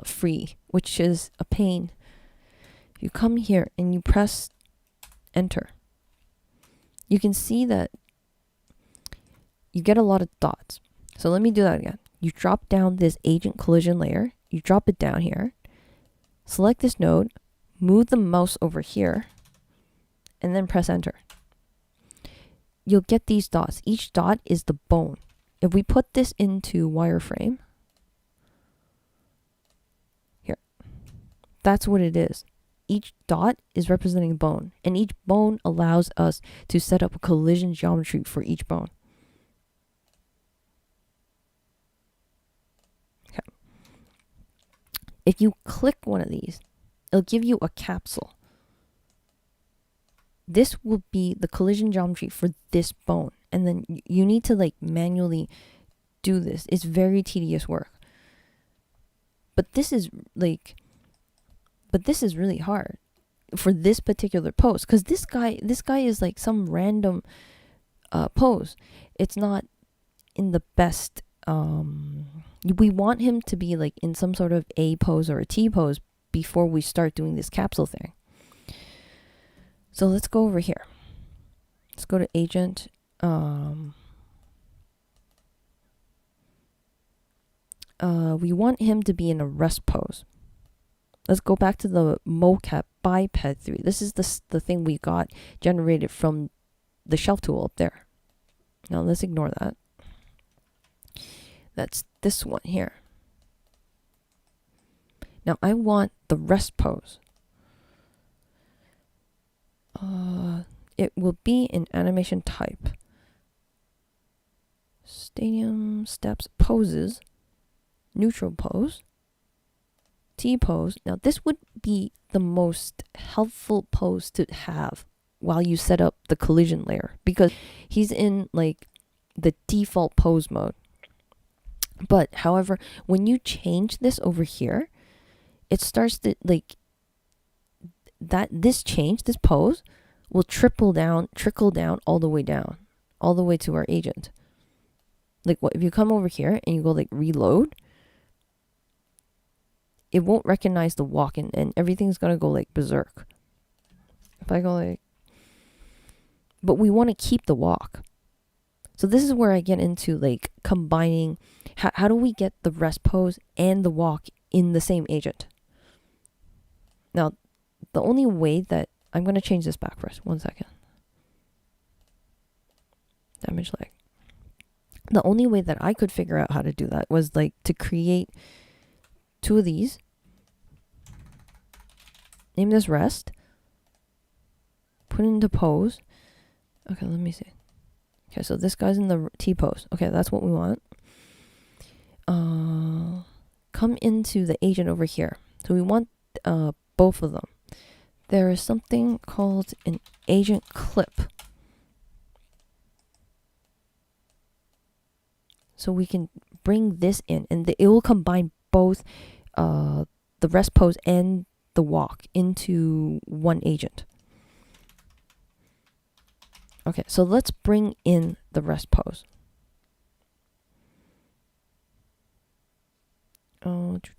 free, which is a pain. If you come here and you press enter, you can see that you get a lot of dots. So let me do that again. You drop down this agent collision layer, you drop it down here, select this node, move the mouse over here, and then press enter. You'll get these dots. Each dot is the bone. If we put this into wireframe, here, that's what it is. Each dot is representing a bone, and each bone allows us to set up a collision geometry for each bone. Okay. If you click one of these, it'll give you a capsule. This will be the collision geometry for this bone, and then you need to like manually do this. It's very tedious work. But this is really hard for this particular pose, because this guy is like some random pose. It's not in the best. We want him to be like in some sort of A pose or a T pose before we start doing this capsule thing. So let's go over here. Let's go to agent. We want him to be in a rest pose. Let's go back to the mocap biped 3. This is the thing we got generated from the shelf tool up there. Now let's ignore that. That's this one here. Now I want the rest pose. It will be in animation type. Stadium steps poses. Neutral pose. T pose. Now this would be the most helpful pose to have while you set up the collision layer, because he's in like the default pose mode. But however, when you change this over here, it starts to like this pose will trickle down all the way to our agent. Like what if you come over here and you go like reload, it won't recognize the walk, and everything's gonna go like berserk. If I go like, but we want to keep the walk. So this is where I get into like combining. How do we get the rest pose and the walk in the same agent? Now, the only way that I'm going to change this back first. 1 second. Damage lag. The only way that I could figure out how to do that was like to create 2 of these. Name this rest. Put it into pose. Okay, let me see. Okay, so this guy's in the T pose. Okay, that's what we want. Come into the agent over here. So we want both of them. There is something called an agent clip. So we can bring this in, and it will combine both the rest pose and the walk into one agent. Okay, so let's bring in the rest pose. Let's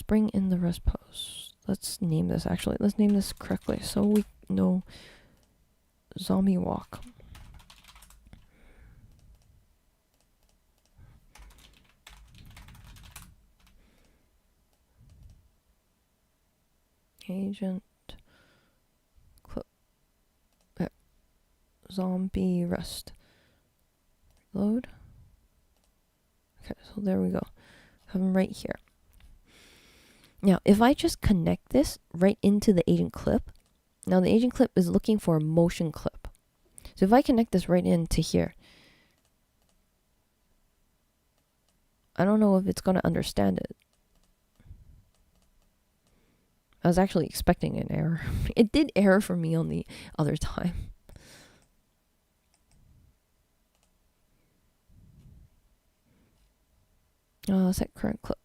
bring in the rest pose. Let's name this actually. Let's name this correctly so we know zombie walk. Agent clip. Okay. Zombie rest. Load. Okay, so there we go. Have them right here. Now, if I just connect this right into the agent clip, now the agent clip is looking for a motion clip. So if I connect this right into here, I don't know if it's going to understand it. I was actually expecting an error. It did error for me on the other time. Set current clip.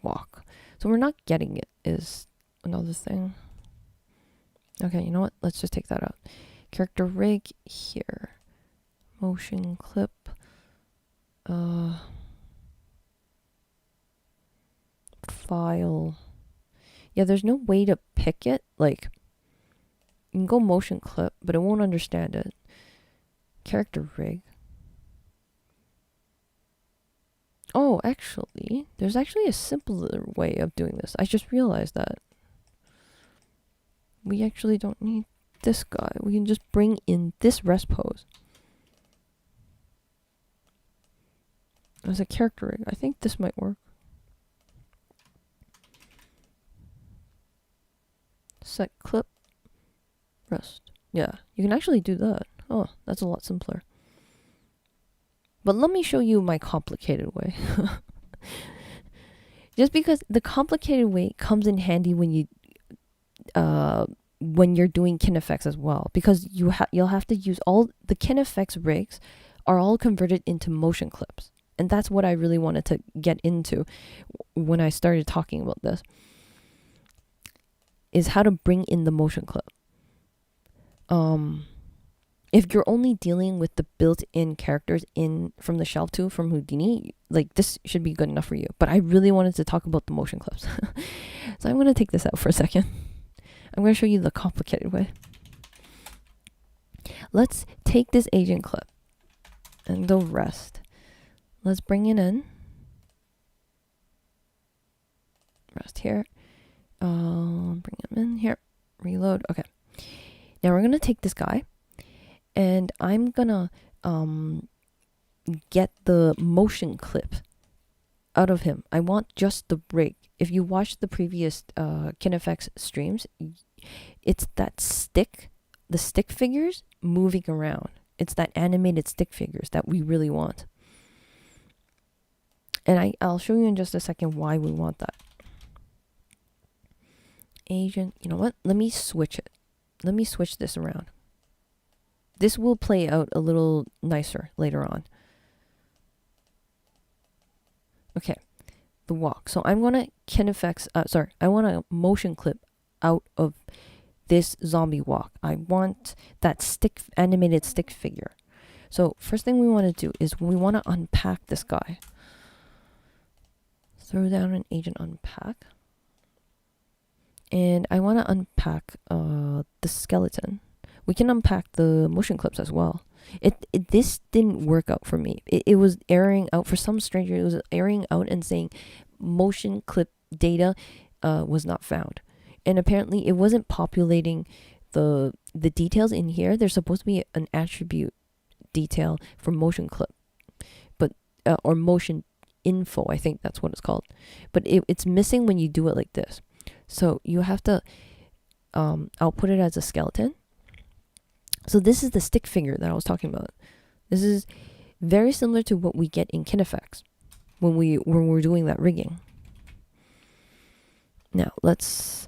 Walk. So we're not getting it is another thing. Okay, you know what? Let's just take that out. Character rig here. Motion clip. File. Yeah, there's no way to pick it. Like, you can go motion clip, but it won't understand it. Character rig. Oh, actually, there's actually a simpler way of doing this. I just realized that. we actually don't need this guy. We can just bring in this rest pose as a character rig. I think this might work. Set clip, rest. Yeah, you can actually do that. Oh, that's a lot simpler. But let me show you my complicated way. Just because the complicated way comes in handy when you're doing KineFX as well, because you'll have to use all the KineFX rigs are all converted into motion clips, and that's what I really wanted to get into when I started talking about this, is how to bring in the motion clip. If you're only dealing with the built-in characters in from the shelf tool from Houdini, like this should be good enough for you. But I really wanted to talk about the motion clips. So I'm going to take this out for a second. I'm going to show you the complicated way. Let's take this agent clip and go rest. Let's bring it in. Rest here. Bring him in here. Reload. Okay. Now we're going to take this guy. And I'm gonna get the motion clip out of him. I want just the rig. If you watch the previous KineFX streams, it's that stick, the stick figures moving around. It's that animated stick figures that we really want. And I'll show you in just a second why we want that. Agent, you know what? Let me switch it. Let me switch this around. This will play out a little nicer later on. Okay, the walk. So I'm gonna KineFX. I want a motion clip out of this zombie walk. I want that animated stick figure. So first thing we want to do is we want to unpack this guy. Throw down an agent unpack, and I want to unpack the skeleton. We can unpack the motion clips as well. This didn't work out for me. It was erroring out for some stranger. It was erroring out and saying motion clip data was not found, and apparently it wasn't populating the details in here. There's supposed to be an attribute detail for motion clip, but or motion info. I think that's what it's called, but it's missing when you do it like this. So you have to output it as a skeleton. So this is the stick figure that I was talking about. This is very similar to what we get in KineFX when we're doing that rigging. Now let's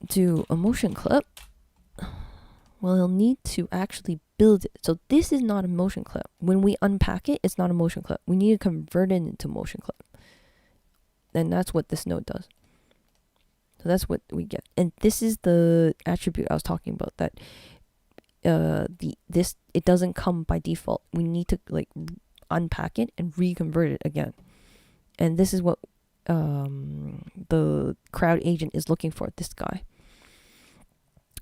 do a motion clip. Well, you'll need to actually build it. So this is not a motion clip. When we unpack it, it's not a motion clip. We need to convert it into motion clip. And that's what this node does. So that's what we get. And this is the attribute I was talking about, that it doesn't come by default. We need to like unpack it and reconvert it again. And this is what the crowd agent is looking for, this guy.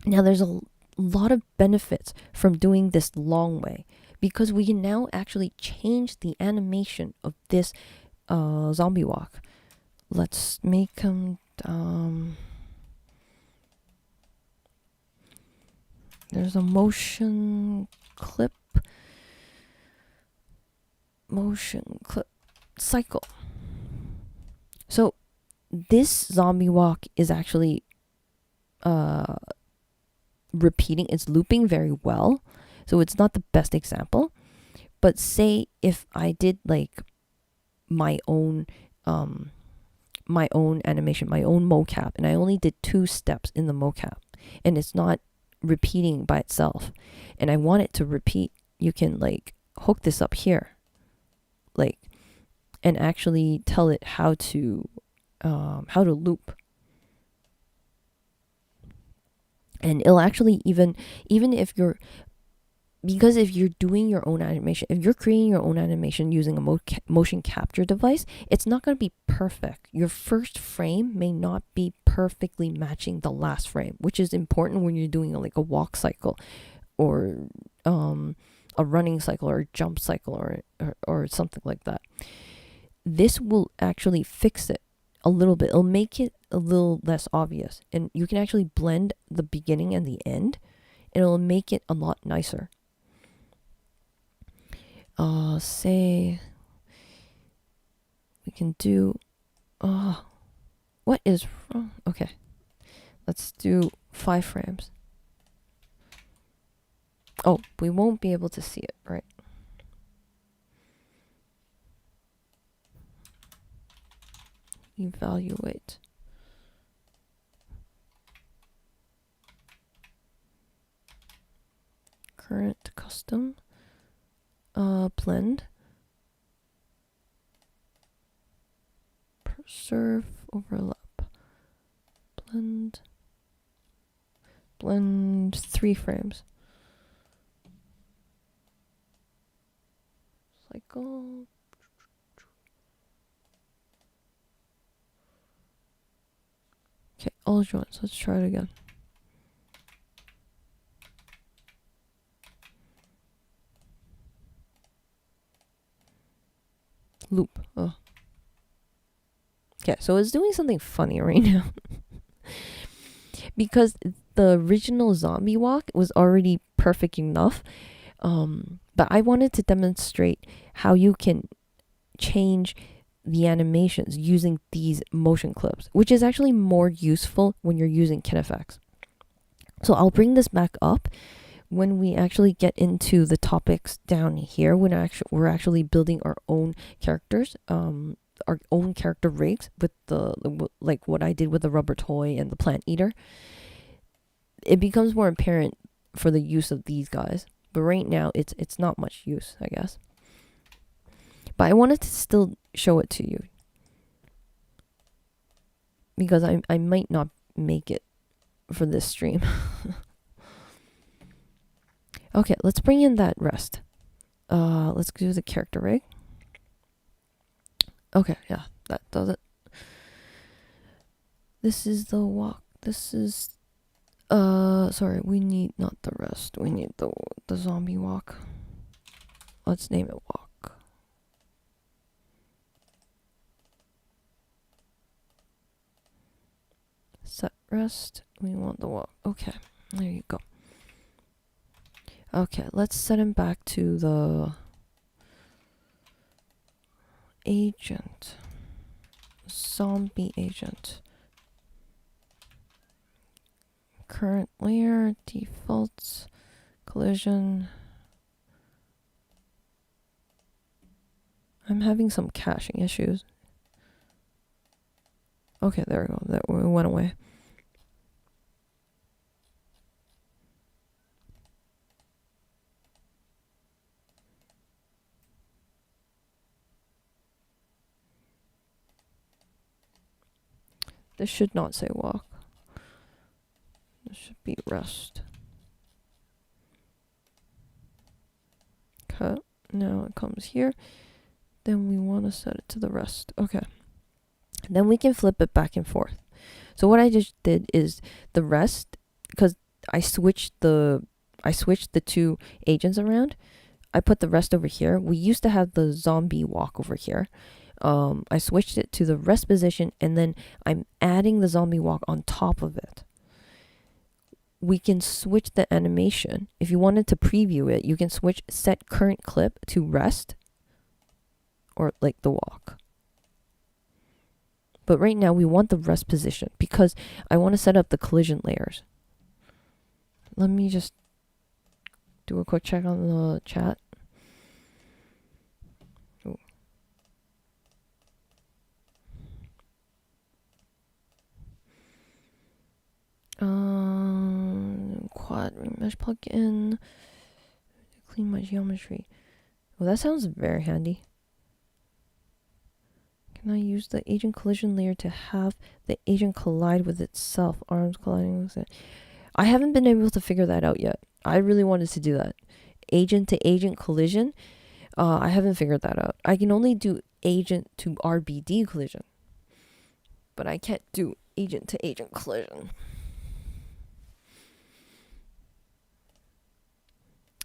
Now there's a lot of benefits from doing this long way, because we can now actually change the animation of this zombie walk. Let's make him there's a motion clip cycle. So this zombie walk is actually repeating, it's looping very well. So it's not the best example. But say if I did like my own animation, my own mocap, and I only did 2 steps in the mocap, and it's not repeating by itself, and I want it to repeat, you can like hook this up here, like, and actually tell it how to loop. And it'll actually even if you're, because if you're doing your own animation, if you're creating your own animation using a motion capture device, it's not going to be perfect. Your first frame may not be perfectly matching the last frame, which is important when you're doing like a walk cycle or a running cycle or a jump cycle or something like that. This will actually fix it a little bit. It'll make it a little less obvious, and you can actually blend the beginning and the end, and it'll make it a lot nicer. Say we can do what is wrong? Okay, let's do 5 frames. Oh, we won't be able to see it, right? Evaluate. Current custom. Blend. Preserve overlap. Blend. Blend 3 frames. Cycle. Okay, all joints. Let's try it again. Loop. Oh. Okay, so it's doing something funny right now. Because the original zombie walk was already perfect enough. But I wanted to demonstrate how you can change the animations using these motion clips, which is actually more useful when you're using KineFX. So I'll bring this back up when we actually get into the topics down here, when we're actually building our own characters, our own character rigs with like what I did with the rubber toy and the plant eater. It becomes more apparent for the use of these guys, but right now it's not much use, I guess. But I wanted to still show it to you because I might not make it for this stream. Okay, let's bring in that rest. Let's do the character rig. Okay, yeah, that does it. This is the walk. This is sorry, we need not the rest. We need the zombie walk. Let's name it walk. Set rest. We want the walk. Okay, there you go. Okay, let's set him back to the agent. Zombie agent. Current layer, defaults, collision. I'm having some caching issues. Okay, there we go. That went away. This should not say walk. This should be rest. Cut. Now it comes here. Then we want to set it to the rest. Okay. Then we can flip it back and forth. So what I just did is the rest, because I switched the 2 agents around. I put the rest over here. We used to have the zombie walk over here. I switched it to the rest position, and then I'm adding the zombie walk on top of it. We can switch the animation. If you wanted to preview it, you can set current clip to rest or like the walk. But right now we want the rest position because I want to set up the collision layers. Let me just do a quick check on the chat. Quad remesh plugin. Clean my geometry. Well, that sounds very handy. Can I use the agent collision layer to have the agent collide with itself? Arms colliding with it. I haven't been able to figure that out yet. I really wanted to do that. Agent to agent collision. I haven't figured that out. I can only do agent to RBD collision. But I can't do agent to agent collision.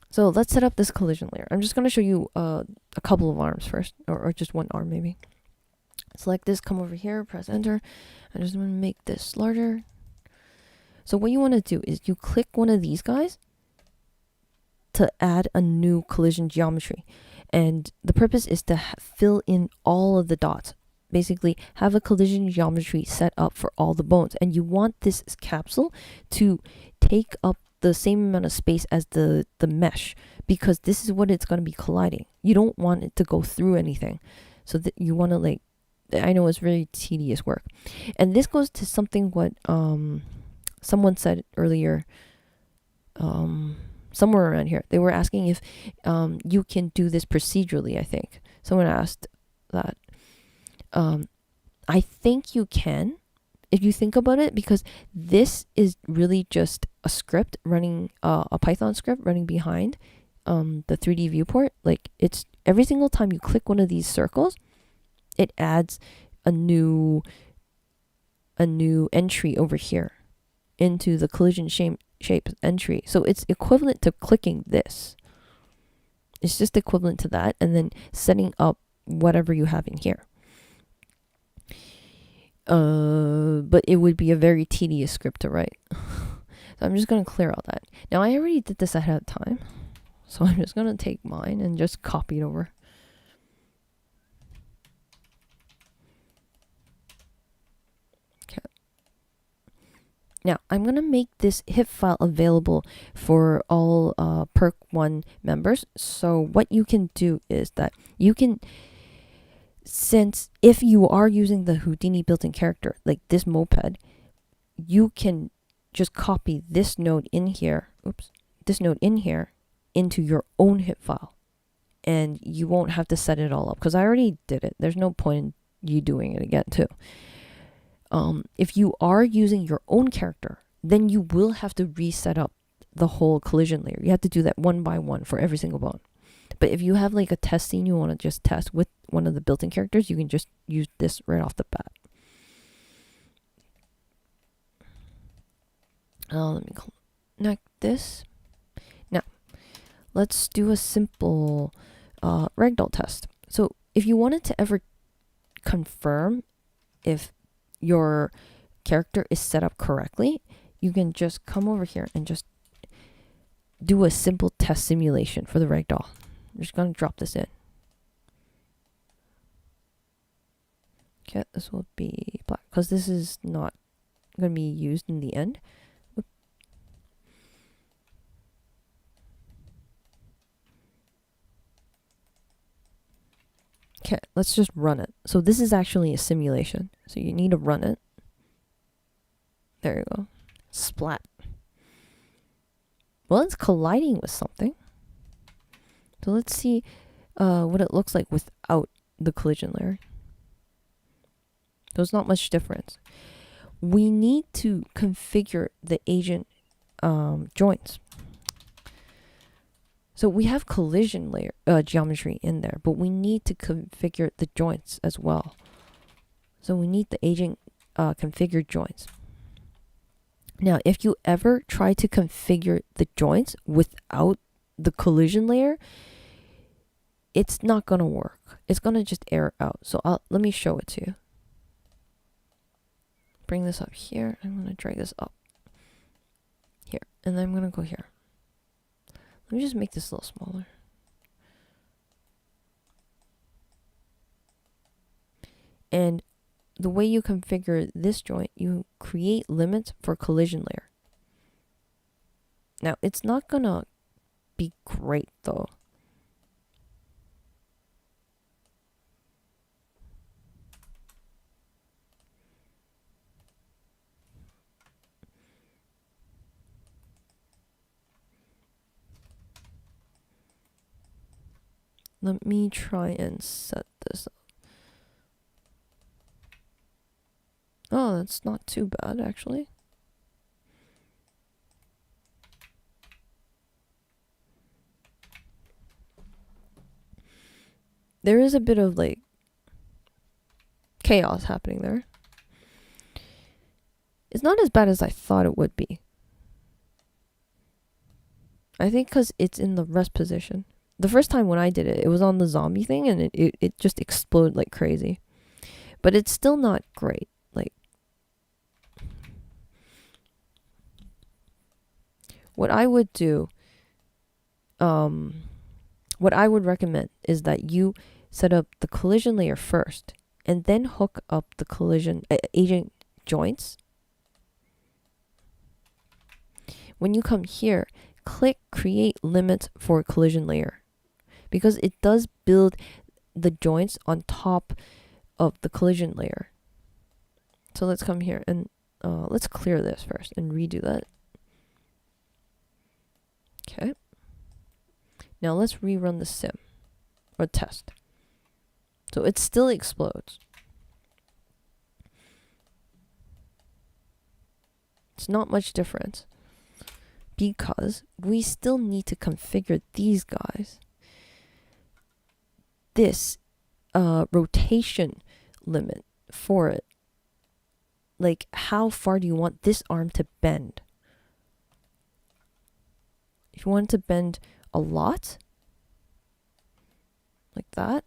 So let's set up this collision layer. I'm just going to show you a couple of arms first, or just one arm maybe. Select this, come over here, press enter. I just want to make this larger. So what you want to do is you click one of these guys to add a new collision geometry. And the purpose is to fill in all of the dots. Basically, have a collision geometry set up for all the bones. And you want this capsule to take up the same amount of space as the mesh, because this is what it's going to be colliding. You don't want it to go through anything. So that you want to, like, I know it's very tedious work. And this goes to something what someone said earlier, somewhere around here. They were asking if you can do this procedurally, I think. Someone asked that. I think you can, if you think about it, because this is really just a script running, a Python script running behind the 3D viewport. Like, it's every single time you click one of these circles, it adds a new entry over here into the collision shape entry. So it's equivalent to clicking this. It's just equivalent to that, and then setting up whatever you have in here. But it would be a very tedious script to write. So I'm just going to clear out that. Now, I already did this ahead of time, so I'm just going to take mine and just copy it over. Okay. Now, I'm going to make this HIP file available for all Perk 1 members. So what you can do is that you can, since if you are using the Houdini built-in character, like this moped, you can just copy this node in here, this node in here, into your own HIP file. And you won't have to set it all up, because I already did it. There's no point in you doing it again, too. If you are using your own character, then you will have to reset up the whole collision layer. You have to do that one by one for every single bone. But if you have like a test scene you want to just test with one of the built-in characters, you can just use this right off the bat. Let me connect this. Now, let's do a simple Ragdoll test. So if you wanted to ever confirm if your character is set up correctly, you can just come over here and just do a simple test simulation for the Ragdoll. I'm just going to drop this in. Okay, this will be black, because this is not going to be used in the end. Oop. Okay, let's just run it. So this is actually a simulation. So you need to run it. There you go. Splat. Well, it's colliding with something. So let's see what it looks like without the collision layer. There's not much difference. We need to configure the agent joints. So we have collision layer geometry in there, but we need to configure the joints as well. So we need the agent configured joints. Now, if you ever try to configure the joints without the collision layer, it's not going to work. It's going to just error out. So let me show it to you. Bring this up here. I'm going to drag this up here. And then I'm going to go here. Let me just make this a little smaller. And the way you configure this joint, you create limits for collision layer. Now, it's not going to be great, though. Let me try and set this up. Oh, that's not too bad, actually. There is a bit of, like, chaos happening there. It's not as bad as I thought it would be. I think because it's in the rest position. The first time when I did it, it was on the zombie thing, and it just exploded like crazy. but it's still not great. Like, what I would do, what I would recommend is that you set up the collision layer first and then hook up the collision agent joints. When you come here, click create limits for collision layer, because it does build the joints on top of the collision layer. So let's come here and let's clear this first and redo that. Okay. Now let's rerun the sim or test. So it still explodes. It's not much difference because we still need to configure these guys. This rotation limit for it. Like, how far do you want this arm to bend? If you want it to bend a lot, like that,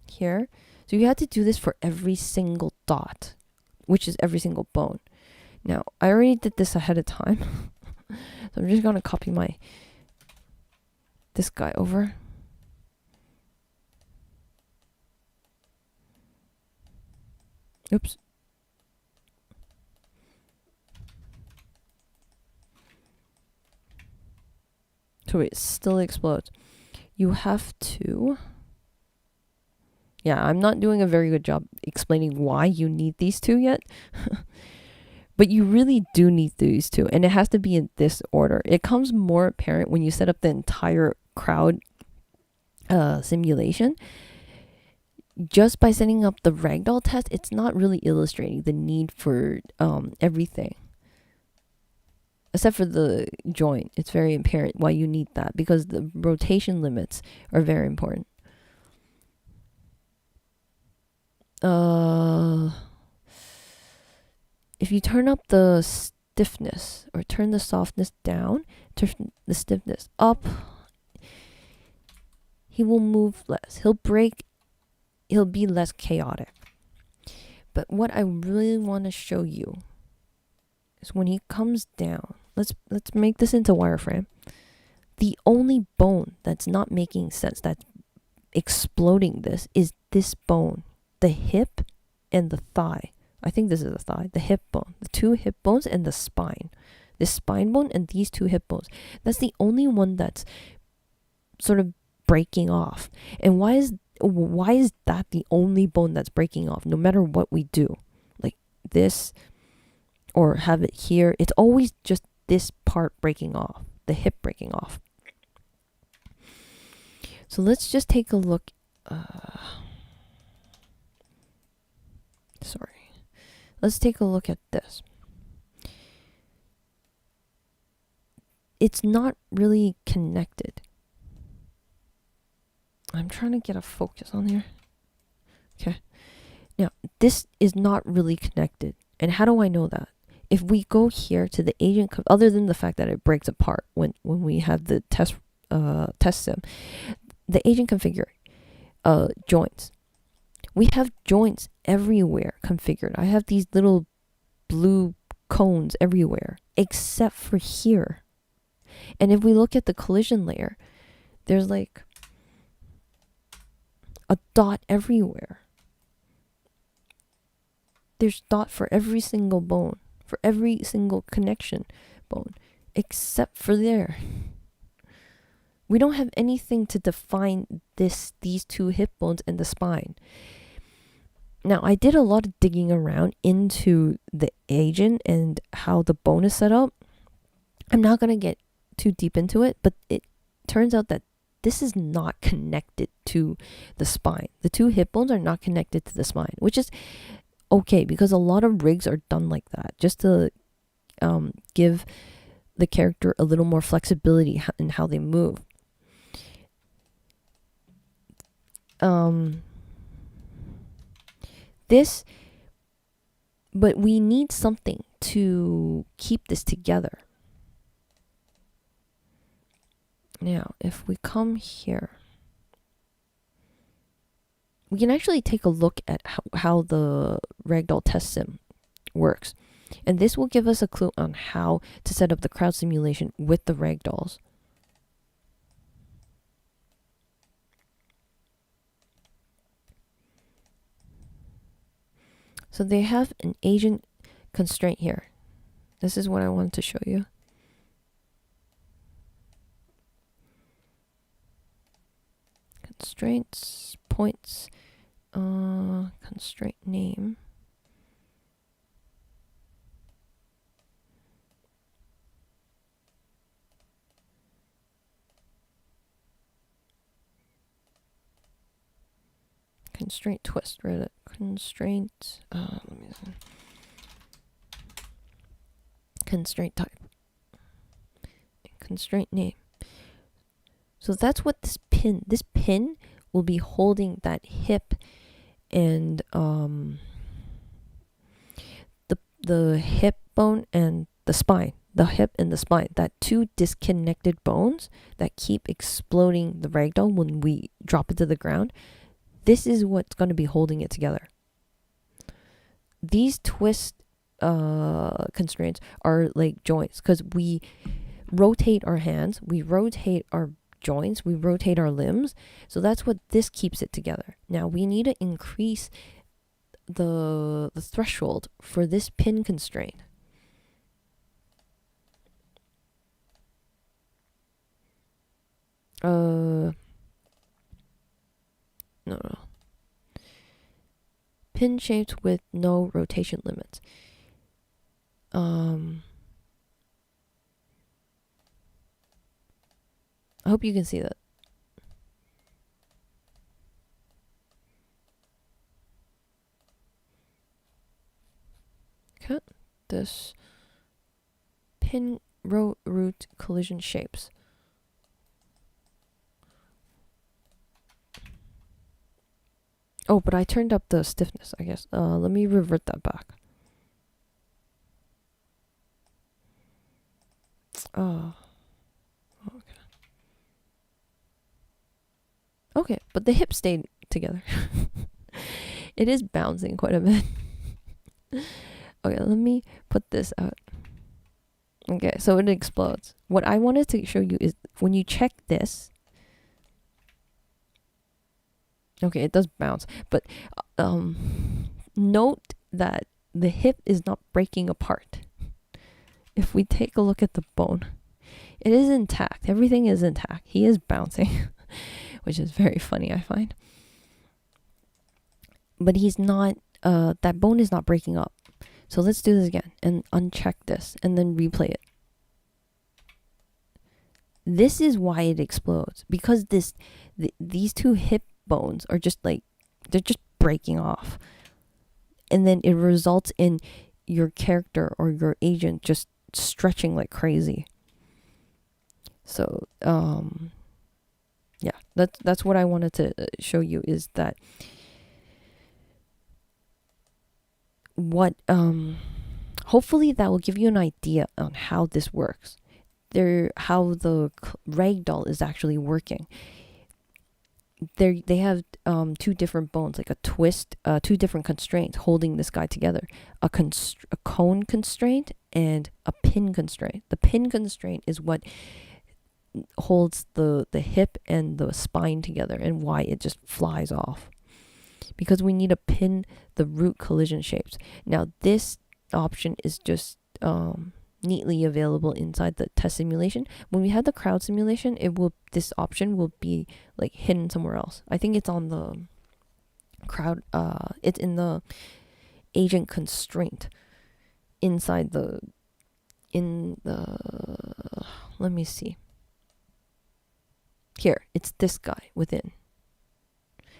here. So you have to do this for every single dot, which is every single bone. Now, I already did this ahead of time. So I'm just going to copy this guy over. Oops. So it still explodes. You have to... Yeah, I'm not doing a very good job explaining why you need these two yet. But you really do need these two. And it has to be in this order. It comes more apparent when you set up the entire crowd simulation. Just by setting up the Ragdoll test, it's not really illustrating the need for everything. Except for the joint. It's very apparent why you need that, because the rotation limits are very important. If you turn up the stiffness or turn the softness down, turn the stiffness up, he will move less. He'll break. He'll be less chaotic. But what I really want to show you is when he comes down. Let's make this into wireframe. The only bone that's not making sense, that's exploding this, is this bone. The hip and the thigh. I think this is the thigh. The hip bone. The two hip bones and the spine. This spine bone and these two hip bones. That's the only one that's sort of breaking off. And why is that the only bone that's breaking off, no matter what we do? Like this, or have it here. It's always just this part breaking off. The hip breaking off. So let's just take a look. Sorry. Let's take a look at this. It's not really connected. I'm trying to get a focus on here. Okay. Now, this is not really connected. And how do I know that? If we go here to the agent, other than the fact that it breaks apart when we have the test sim, the agent configure joints. We have joints everywhere configured. I have these little blue cones everywhere, except for here. And if we look at the collision layer, there's like a dot everywhere. There's dot for every single bone, for every single connection bone, except for there. We don't have anything to define these two hip bones and the spine. Now, I did a lot of digging around into the agent and how the bone is set up. I'm not going to get too deep into it, but it turns out that this is not connected to the spine. The two hip bones are not connected to the spine, which is okay because a lot of rigs are done like that, just to give the character a little more flexibility in how they move. But we need something to keep this together. Now, if we come here, we can actually take a look at how the Ragdoll test sim works. And this will give us a clue on how to set up the crowd simulation with the Ragdolls. So they have an agent constraint here. This is what I wanted to show you. Constraints, points, constraint name. Constraint twist, right? Constraint, let me see. Constraint type. Constraint name. So that's what this pin will be holding that hip and the hip bone and the spine. The hip and the spine, that two disconnected bones that keep exploding the ragdoll when we drop it to the ground. This is what's going to be holding it together. These twist constraints are like joints because we rotate our hands, we rotate our joints, we rotate our limbs. So that's what this keeps it together. Now we need to increase the threshold for this pin constraint. No. Pin shaped with no rotation limits. I hope you can see that. Cut this pin root collision shapes. Oh, but I turned up the stiffness, I guess. Let me revert that back. Oh. Okay. Okay, but the hips stayed together. It is bouncing quite a bit. Okay, let me put this out. Okay, so it explodes. What I wanted to show you is when you check this. Okay, it does bounce, but note that the hip is not breaking apart. If we take a look at the bone, it is intact. Everything is intact. He is bouncing, which is very funny, I find. But he's not, that bone is not breaking up. So let's do this again and uncheck this and then replay it. This is why it explodes, because these two hip bones are just like, they're just breaking off. And then it results in your character or your agent just stretching like crazy. So, yeah, that's what I wanted to show you, is that what, hopefully that will give you an idea on how this works. How the ragdoll is actually working. They have two different bones, like a twist, two different constraints holding this guy together. A cone constraint and a pin constraint. The pin constraint is what holds the hip and the spine together and why it just flies off. Because we need to pin the root collision shapes. Now this option is just neatly available inside the test simulation. When we have the crowd simulation, this option will be like hidden somewhere else. I think it's on the crowd, it's in the agent constraint inside let me see. Here, it's this guy within.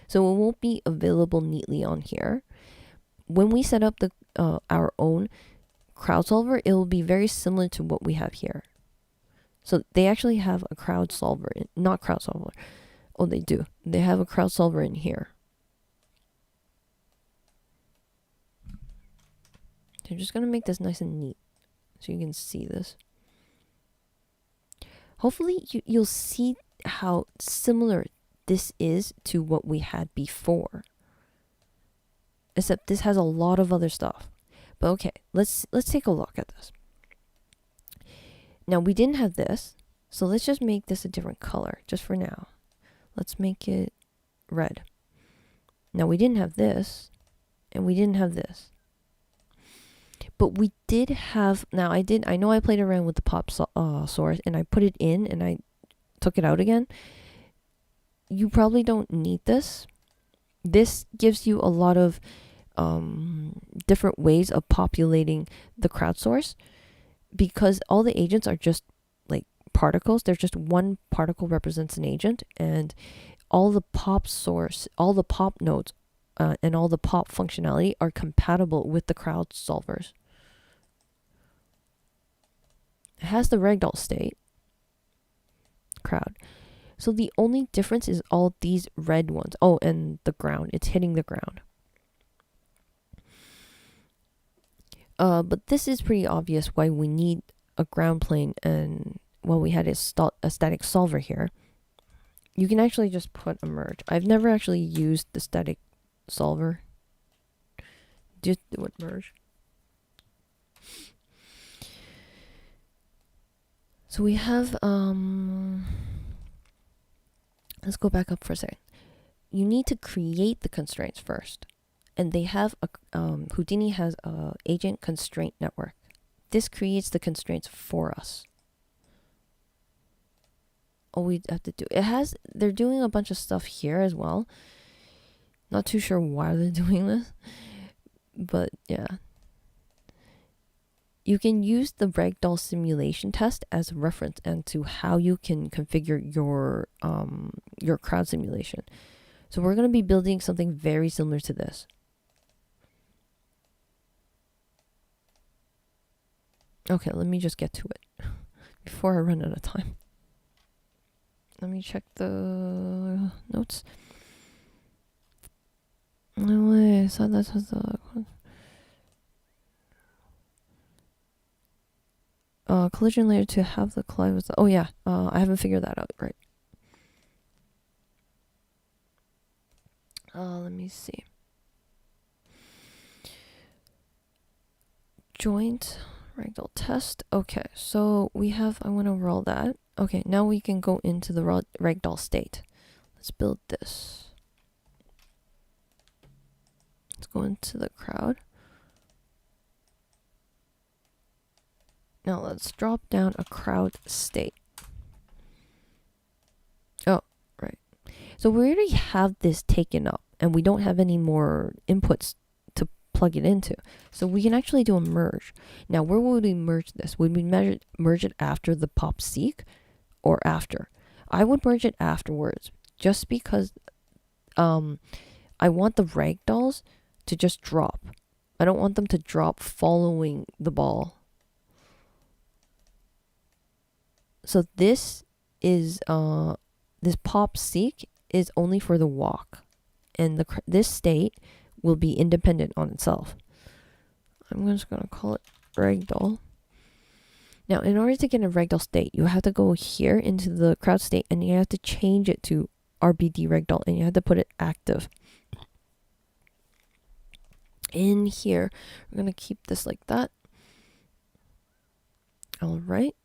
So it won't be available neatly on here. When we set up our own crowd solver, it will be very similar to what we have here. So they actually have a crowd solver, not crowd solver. Oh, they do. They have a crowd solver in here. So I'm just going to make this nice and neat so you can see this. Hopefully you'll see how similar this is to what we had before. except this has a lot of other stuff. But okay, let's take a look at this. Now we didn't have this, so let's just make this a different color just for now. Let's make it red. Now we didn't have this, and we didn't have this. But we did have, now I know I played around with the pop source and I put it in and I took it out again. You probably don't need this. This gives you a lot of different ways of populating the crowd source, because all the agents are just like particles. There's just one particle represents an agent, and all the pop source, all the pop nodes, and all the pop functionality are compatible with the crowd solvers. It has the Ragdoll state crowd. So the only difference is all these red ones. Oh, and the ground. It's hitting the ground. But this is pretty obvious why we need a ground plane, and well, we had a static solver here. You can actually just put a merge. I've never actually used the static solver. Just do it merge. So we have let's go back up for a second. You need to create the constraints first. And they have a Houdini has a agent constraint network. This creates the constraints for us. All we have to do, they're doing a bunch of stuff here as well. Not too sure why they're doing this, but yeah. You can use the Ragdoll simulation test as a reference and to how you can configure your crowd simulation. So we're going to be building something very similar to this. Okay, let me just get to it before I run out of time. Let me check the notes. No way, so that has the collision layer to have the collide with the, oh yeah, I haven't figured that out right. Let me see. Joint Ragdoll test. Okay, so we have, I want to roll that. Okay, now we can go into the Ragdoll state. Let's build this. Let's go into the crowd. Now let's drop down a crowd state. Oh, right. So we already have this taken up, and we don't have any more inputs to plug it into. So we can actually do a merge. Now, where would we merge this? Would we merge it after the pop seek or after? I would merge it afterwards, just because I want the Ragdolls to just drop. I don't want them to drop following the ball. So this is this pop seek is only for the walk, and this state will be independent on itself. I'm just gonna call it Ragdoll. Now, in order to get a Ragdoll state, you have to go here into the crowd state, and you have to change it to RBD Ragdoll, and you have to put it active. In here, we're gonna keep this like that. All right.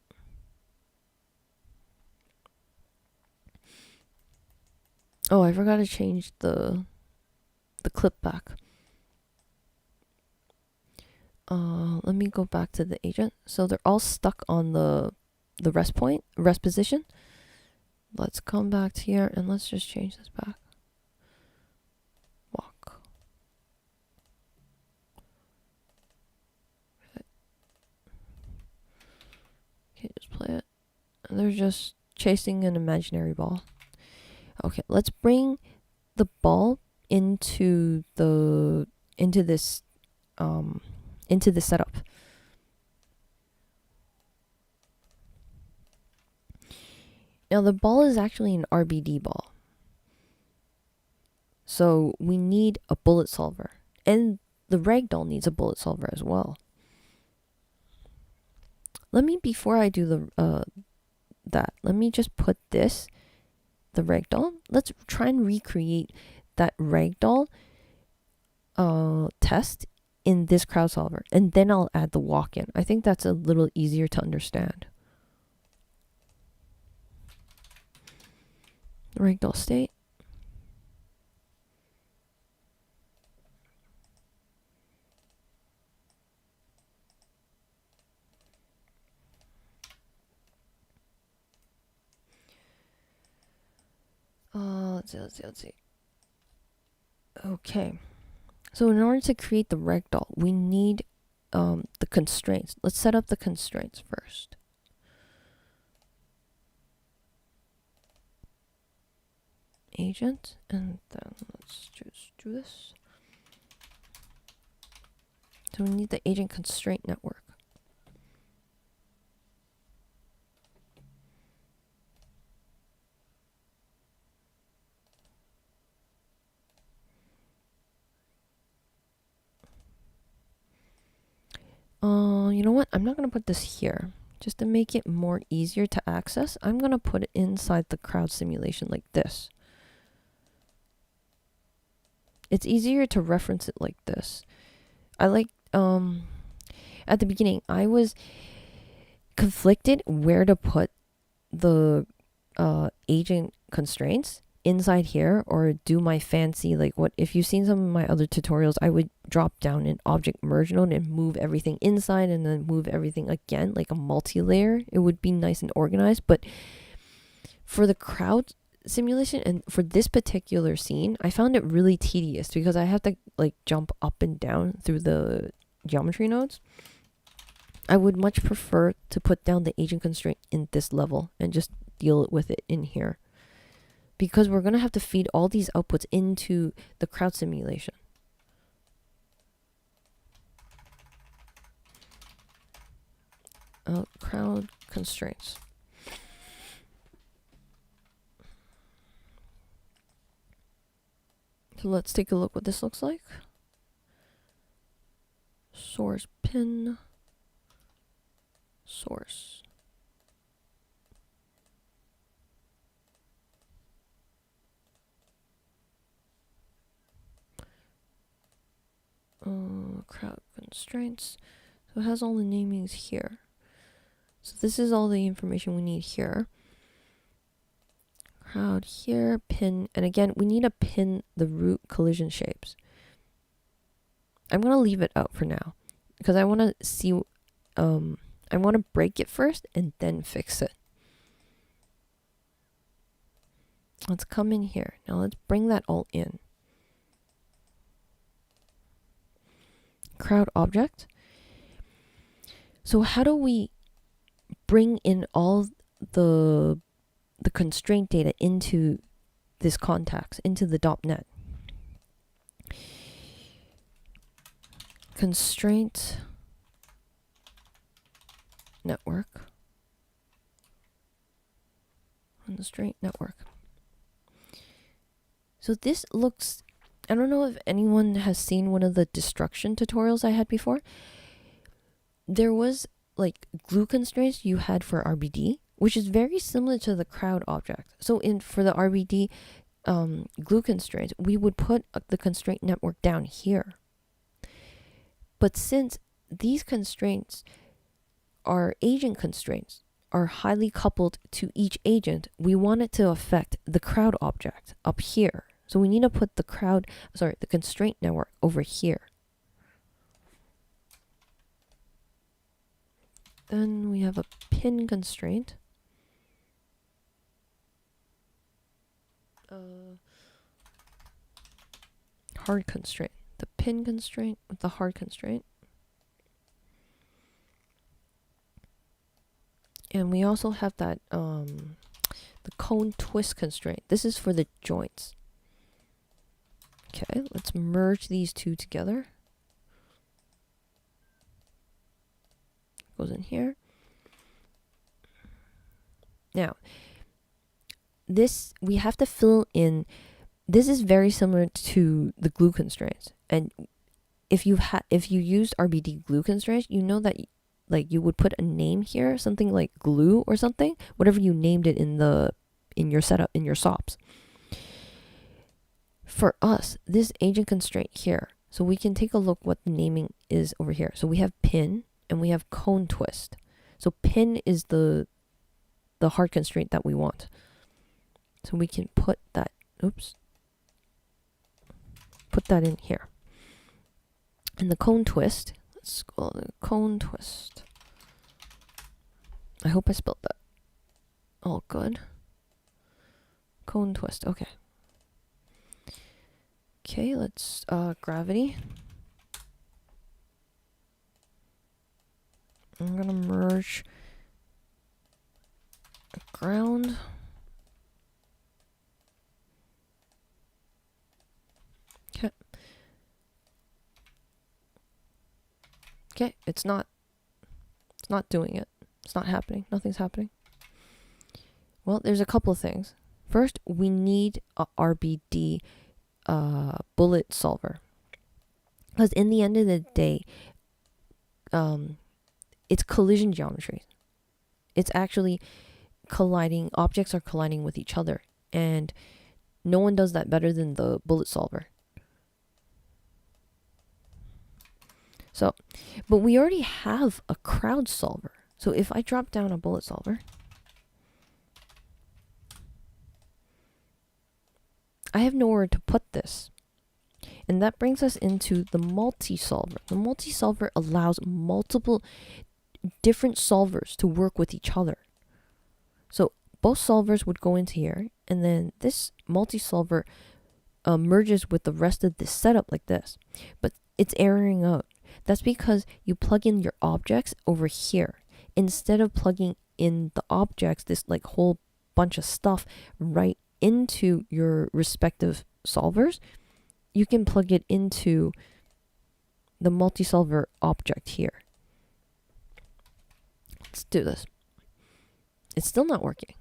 Oh, I forgot to change the clip back. Let me go back to the agent. So they're all stuck on the rest position. Let's come back to here and let's just change this back. Walk. Okay, just play it. And they're just chasing an imaginary ball. Okay, let's bring the ball into this setup. Now the ball is actually an RBD ball. So we need a bullet solver. And the Ragdoll needs a bullet solver as well. Before I do let me just put the Ragdoll. Let's try and recreate that Ragdoll test in this crowd solver, and then I'll add the walk-in. I think that's a little easier to understand. Ragdoll state. Let's see. Okay. So in order to create the ragdoll, we need the constraints. Let's set up the constraints first. Agent, and then let's just do this. So we need the agent constraint network. You know what? I'm not going to put this here. Just to make it more easier to access, I'm going to put it inside the crowd simulation like this. It's easier to reference it like this. I like, at the beginning, I was conflicted where to put the agent constraints, inside here or do my fancy, like what if you've seen some of my other tutorials, I would drop down an object merge node and move everything inside and then move everything again like a multi-layer. It would be nice and organized, but for the crowd simulation and for this particular scene, I found it really tedious because I have to like jump up and down through the geometry nodes. I would much prefer to put down the agent constraint in this level and just deal with it in here, because we're going to have to feed all these outputs into the crowd simulation. Crowd constraints. So let's take a look what this looks like. Source pin. Source. Crowd constraints. So it has all the namings here. So this is all the information we need here. Crowd here, pin, and again, we need to pin the root collision shapes. I'm going to leave it out for now because I want to see, I want to break it first and then fix it. Let's come in here. Now let's bring that all in. Crowd object. So how do we bring in all the constraint data into this contacts, into the dopnet? Constraint network. Constraint network. So this looks, I don't know if anyone has seen one of the destruction tutorials I had before. There was like glue constraints you had for RBD, which is very similar to the crowd object. So for the RBD glue constraints, we would put the constraint network down here. But since these constraints are agent constraints, are highly coupled to each agent, we want it to affect the crowd object up here. So we need to put the constraint network over here. Then we have a pin constraint. Hard constraint. The pin constraint with the hard constraint. And we also have that the cone twist constraint. This is for the joints. Okay, let's merge these two together. Goes in here. Now, this we have to fill in. This is very similar to the glue constraints. And if you used RBD glue constraints, you know that like you would put a name here, something like glue or something, whatever you named it in your setup, in your SOPs. For us, this agent constraint here So we can take a look what the naming is over here. So we have pin and we have cone twist. So pin is the hard constraint that we want. So we can put that, put that in here. And the cone twist, let's call it cone twist. I hope I spelled that all good. Cone twist, okay. Okay, let's gravity. I'm gonna merge ground. Okay. Okay, it's not doing it. It's not happening. Nothing's happening. Well, there's a couple of things. First, we need a RBD bullet solver. Because in the end of the day, it's collision geometry. It's actually colliding, objects are colliding with each other. And no one does that better than the bullet solver. So, but we already have a crowd solver. So if I drop down a bullet solver, I have nowhere to put this. And that brings us into the multi-solver. The multi-solver allows multiple different solvers to work with each other. So both solvers would go into here, and then this multi-solver merges with the rest of this setup like this. But it's erroring out. That's because you plug in your objects over here. Instead of plugging in the objects, this like whole bunch of stuff right into your respective solvers, you can plug it into the multi-solver object here. Let's do this. It's still not working.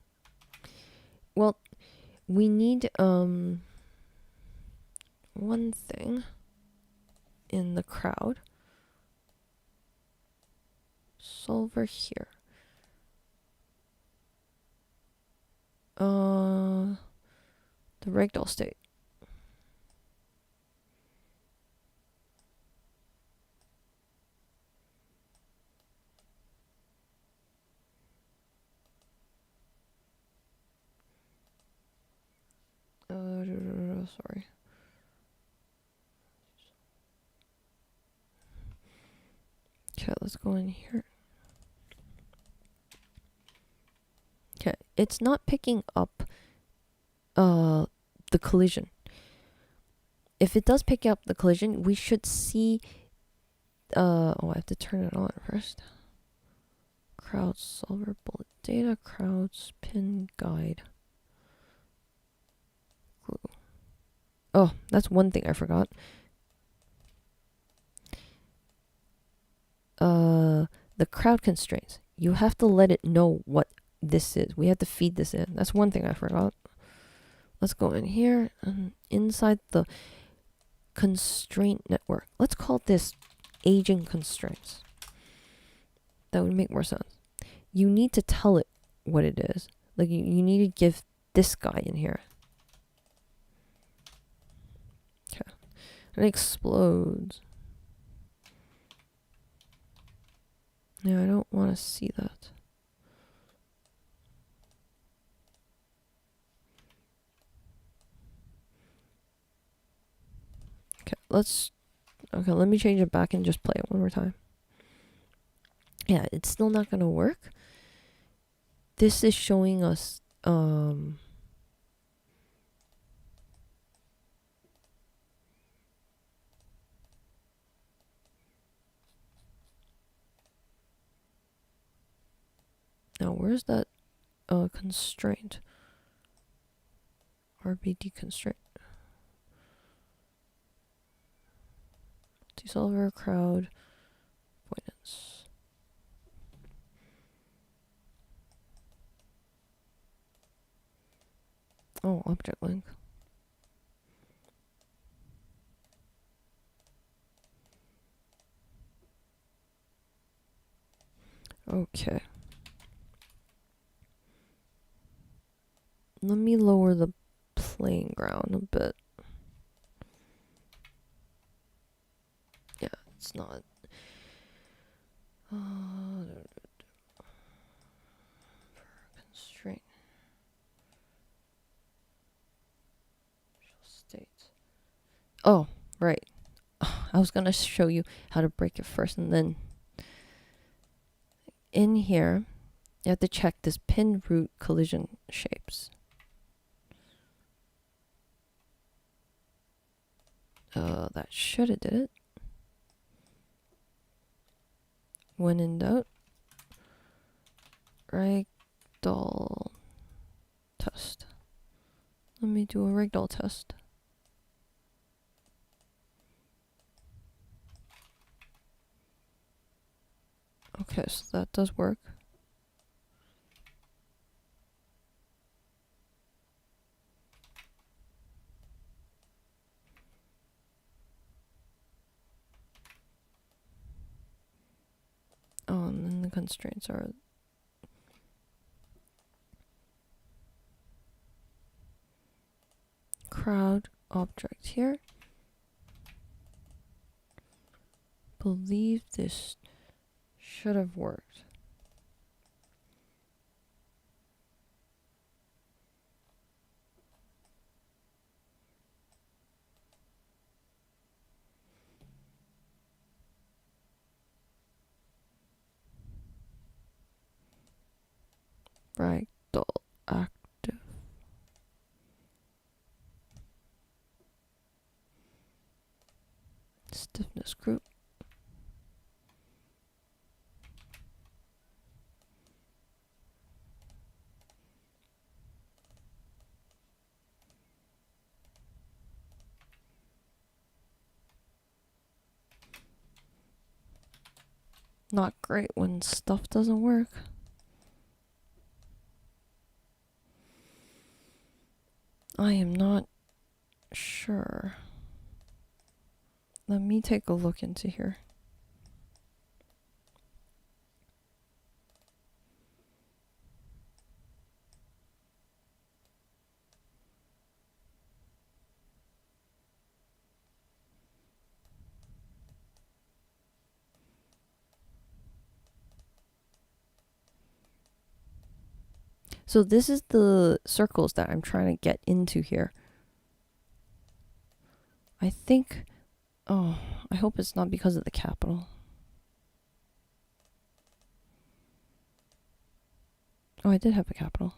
Well, we need one thing in the crowd solver here. The Ragdoll state. Sorry. Okay, let's go in here. Okay, it's not picking up the collision. If it does pick up the collision, we should see I have to turn it on first. Crowd solver bullet data, crowd spin guide. Glue. Oh, that's one thing I forgot. The crowd constraints. You have to let it know what this is. We have to feed this in. That's one thing I forgot. Let's go in here and inside the constraint network. Let's call this aging constraints. That would make more sense. You need to tell it what it is. Like you need to give this guy in here. Okay. It explodes. Yeah, I don't want to see that. Okay, let me change it back and just play it one more time. Yeah, it's still not gonna work. This is showing us now where's that constraint? RBD constraint. Multi-solver crowd avoidance. Oh, object link. Okay. Let me lower the playing ground a bit. it's not. Constraint. State. Oh, right. I was gonna show you how to break it first, and then in here you have to check this pin root collision shapes. That should have did it. When in doubt, Ragdoll test. Let me do a Ragdoll test. Okay, so that does work. Oh, and then the constraints are crowd object here. Believe this should have worked. Ragdoll active. Stiffness group. Not great when stuff doesn't work. I am not sure. Let me take a look into here. So this is the circles that I'm trying to get into here. I think, oh, I hope it's not because of the capital. Oh, I did have a capital.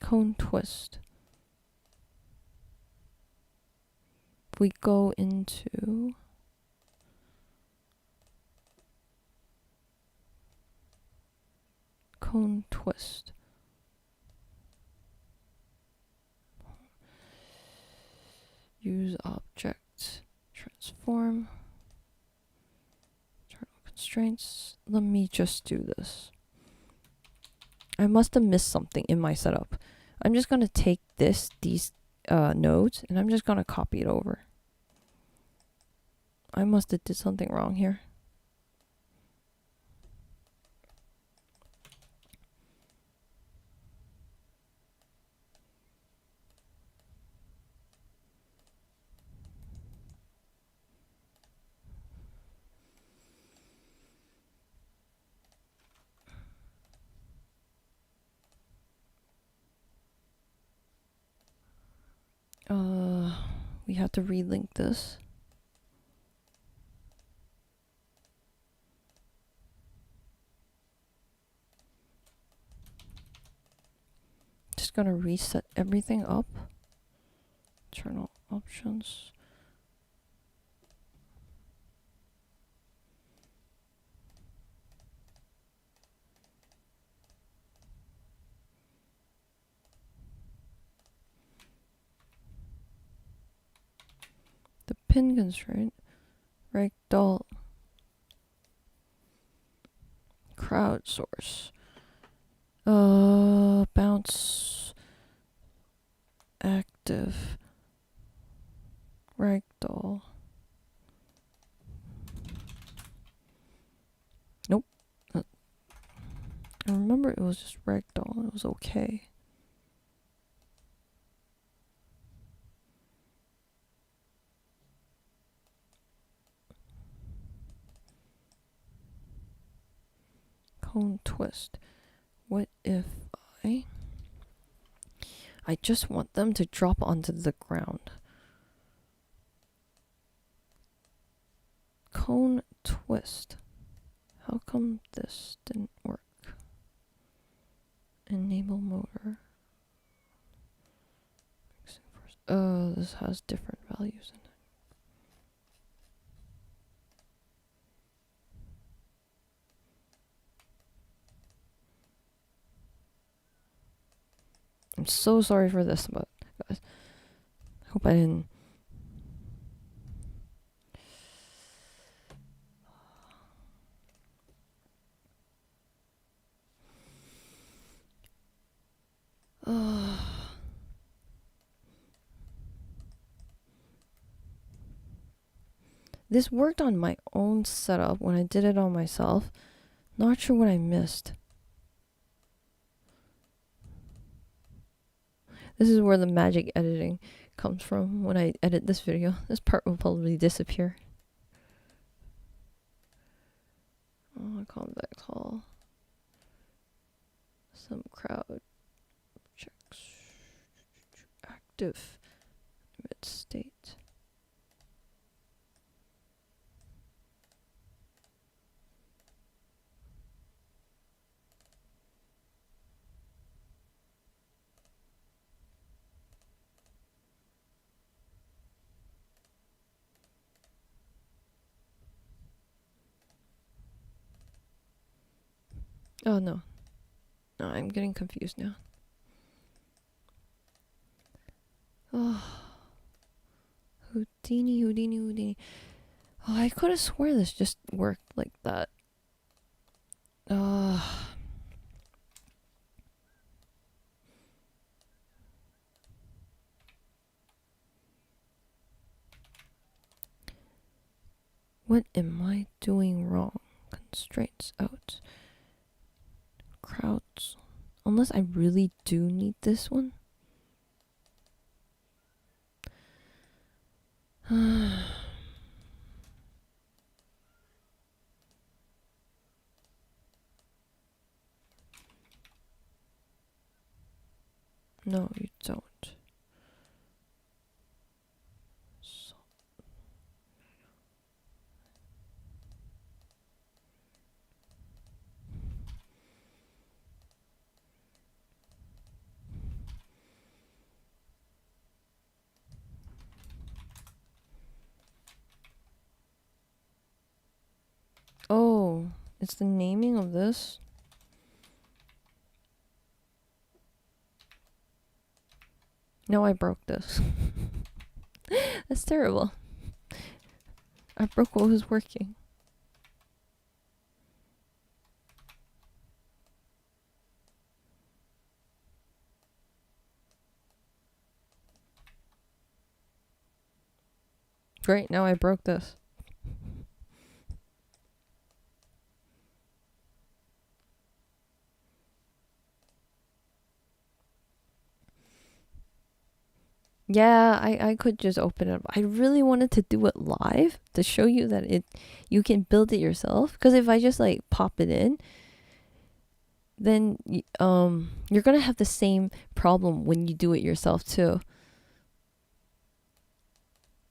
Cone twist. If we go into cone twist. Use object transform. Internal constraints. Let me just do this. I must have missed something in my setup. I'm just gonna take these nodes, and I'm just gonna copy it over. I must have did something wrong here. We have to relink this. Just gonna reset everything up. Internal options. The pin constraint. Ragdoll. Crowdsource. Bounce. Active. Ragdoll. Nope. I remember it was just Ragdoll. It was okay. cone twist. What if I just want them to drop onto the ground. Cone twist. How come this didn't work? Enable motor. Oh, this has different values in it. I'm so sorry for this, but guys, hope I didn't. This worked on my own setup when I did it on myself. Not sure what I missed. This is where the magic editing comes from when I edit this video. This part will probably disappear. Oh, convex hall. Some crowd checks. Active mid state. Oh no. No, I'm getting confused now. Oh. Houdini, Houdini, Houdini. Oh, I could have swore this just worked like that. What am I doing wrong? Constraints out. Crowds. Unless I really do need this one. No, you don't. So. Oh, it's the naming of this. No, I broke this. That's terrible. I broke what was working. Great, now I broke this. Yeah, I could just open it up. I really wanted to do it live to show you that you can build it yourself. Because if I just like pop it in, then you're gonna have the same problem when you do it yourself too.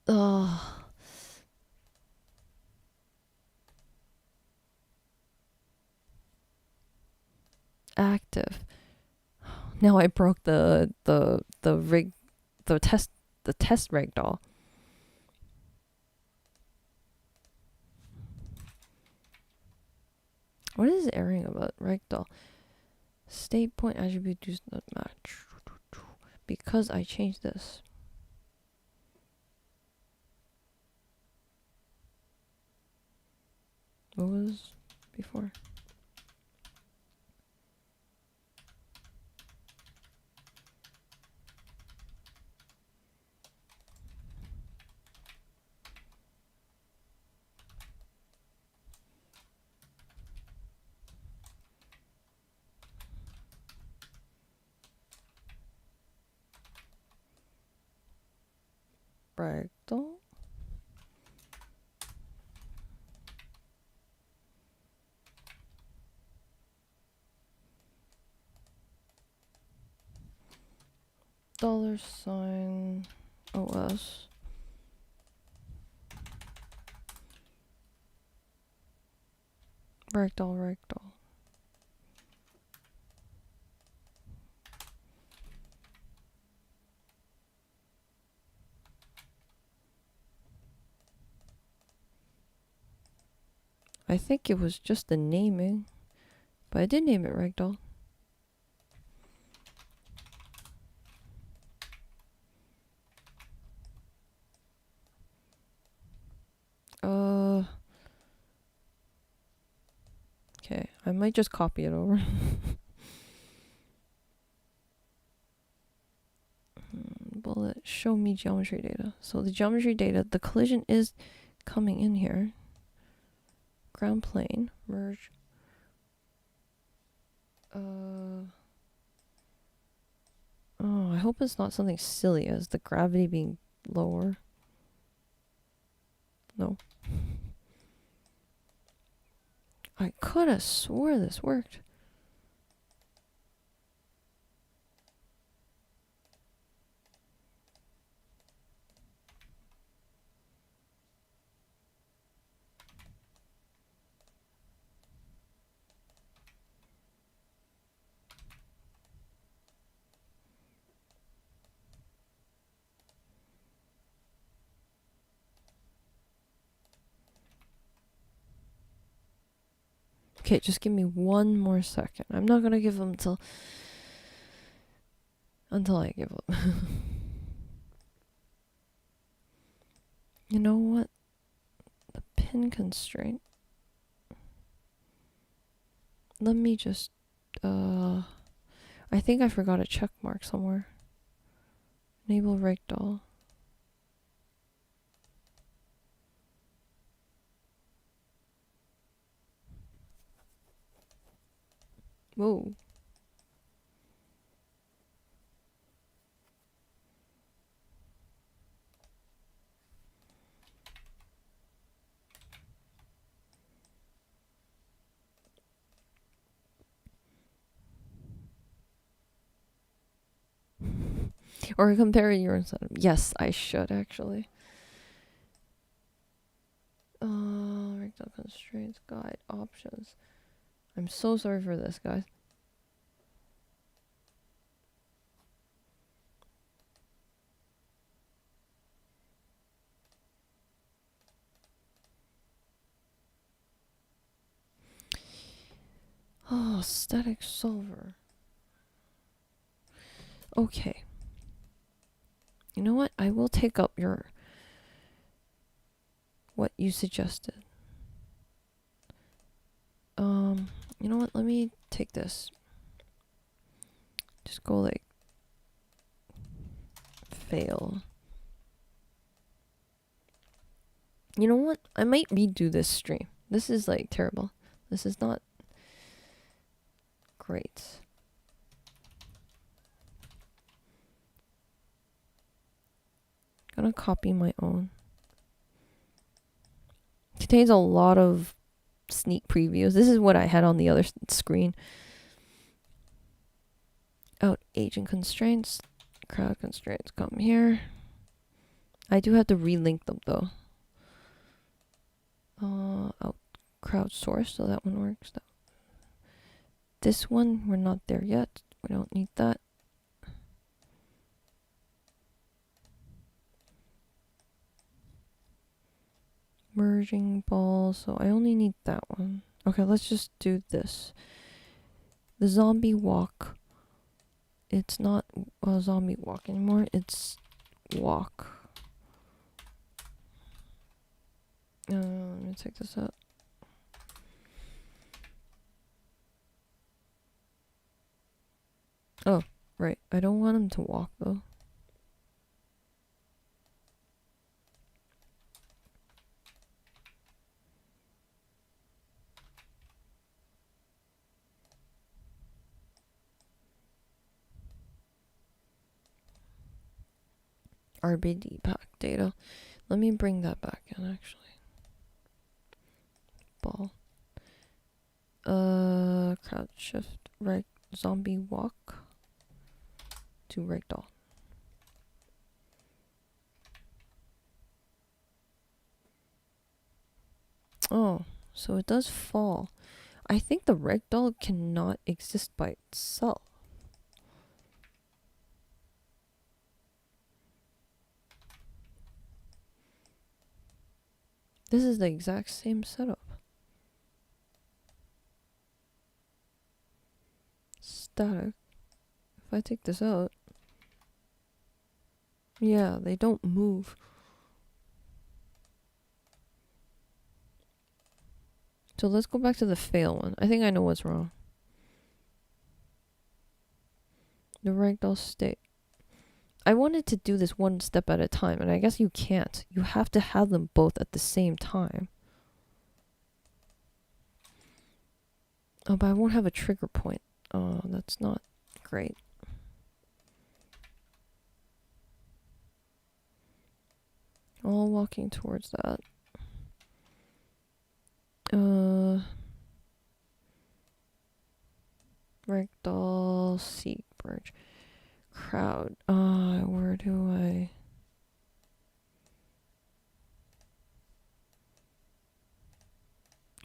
Oh. Active. Now I broke the test ragdoll. What is erring about ragdoll? State point attribute does not match because I changed this. What was before? Ragdoll. $$ OS. Ragdoll. I think it was just the naming, but I did name it Ragdoll. Okay, I might just copy it over. Bullet, show me geometry data. So the geometry data, the collision is coming in here. Ground plane, merge. Oh, I hope it's not something silly as the gravity being lower. No. I could have swore this worked. Okay, just give me one more second. I'm not gonna give them until I give up. You know what? The pin constraint. Let me just I think I forgot a check mark somewhere. Enable Ragdoll. Whoa. Or compare your setup. Yes, I should actually. Ragdoll constraints, guide, options. I'm so sorry for this, guys. Oh, static solver. Okay. You know what? I will take up what you suggested. You know what? Let me take this. Just go like fail. You know what? I might redo this stream. This is like terrible. This is not great. Gonna copy my own. Contains a lot of sneak previews. This is what I had on the other screen. Out agent constraints, crowd constraints come here. I do have to relink them though. Out crowdsource, so that one works. This one, we're not there yet. We don't need that. Merging ball, so I only need that one. Okay, let's just do this. The zombie walk. It's not a zombie walk anymore, it's walk. Let me take this out. Oh, right. I don't want him to walk though. RBD pack data. Let me bring that back in actually. Ball. Crowd shift, right, zombie walk to Ragdoll. Oh, so it does fall. I think the Ragdoll cannot exist by itself. This is the exact same setup. Static. If I take this out, yeah, they don't move. So let's go back to the fail one. I think I know what's wrong. The Ragdoll state. I wanted to do this one step at a time, and I guess you can't. You have to have them both at the same time. Oh, but I won't have a trigger point. Oh, that's not great. All walking towards that. Ragdoll, seek, birch, crowd. Where do I...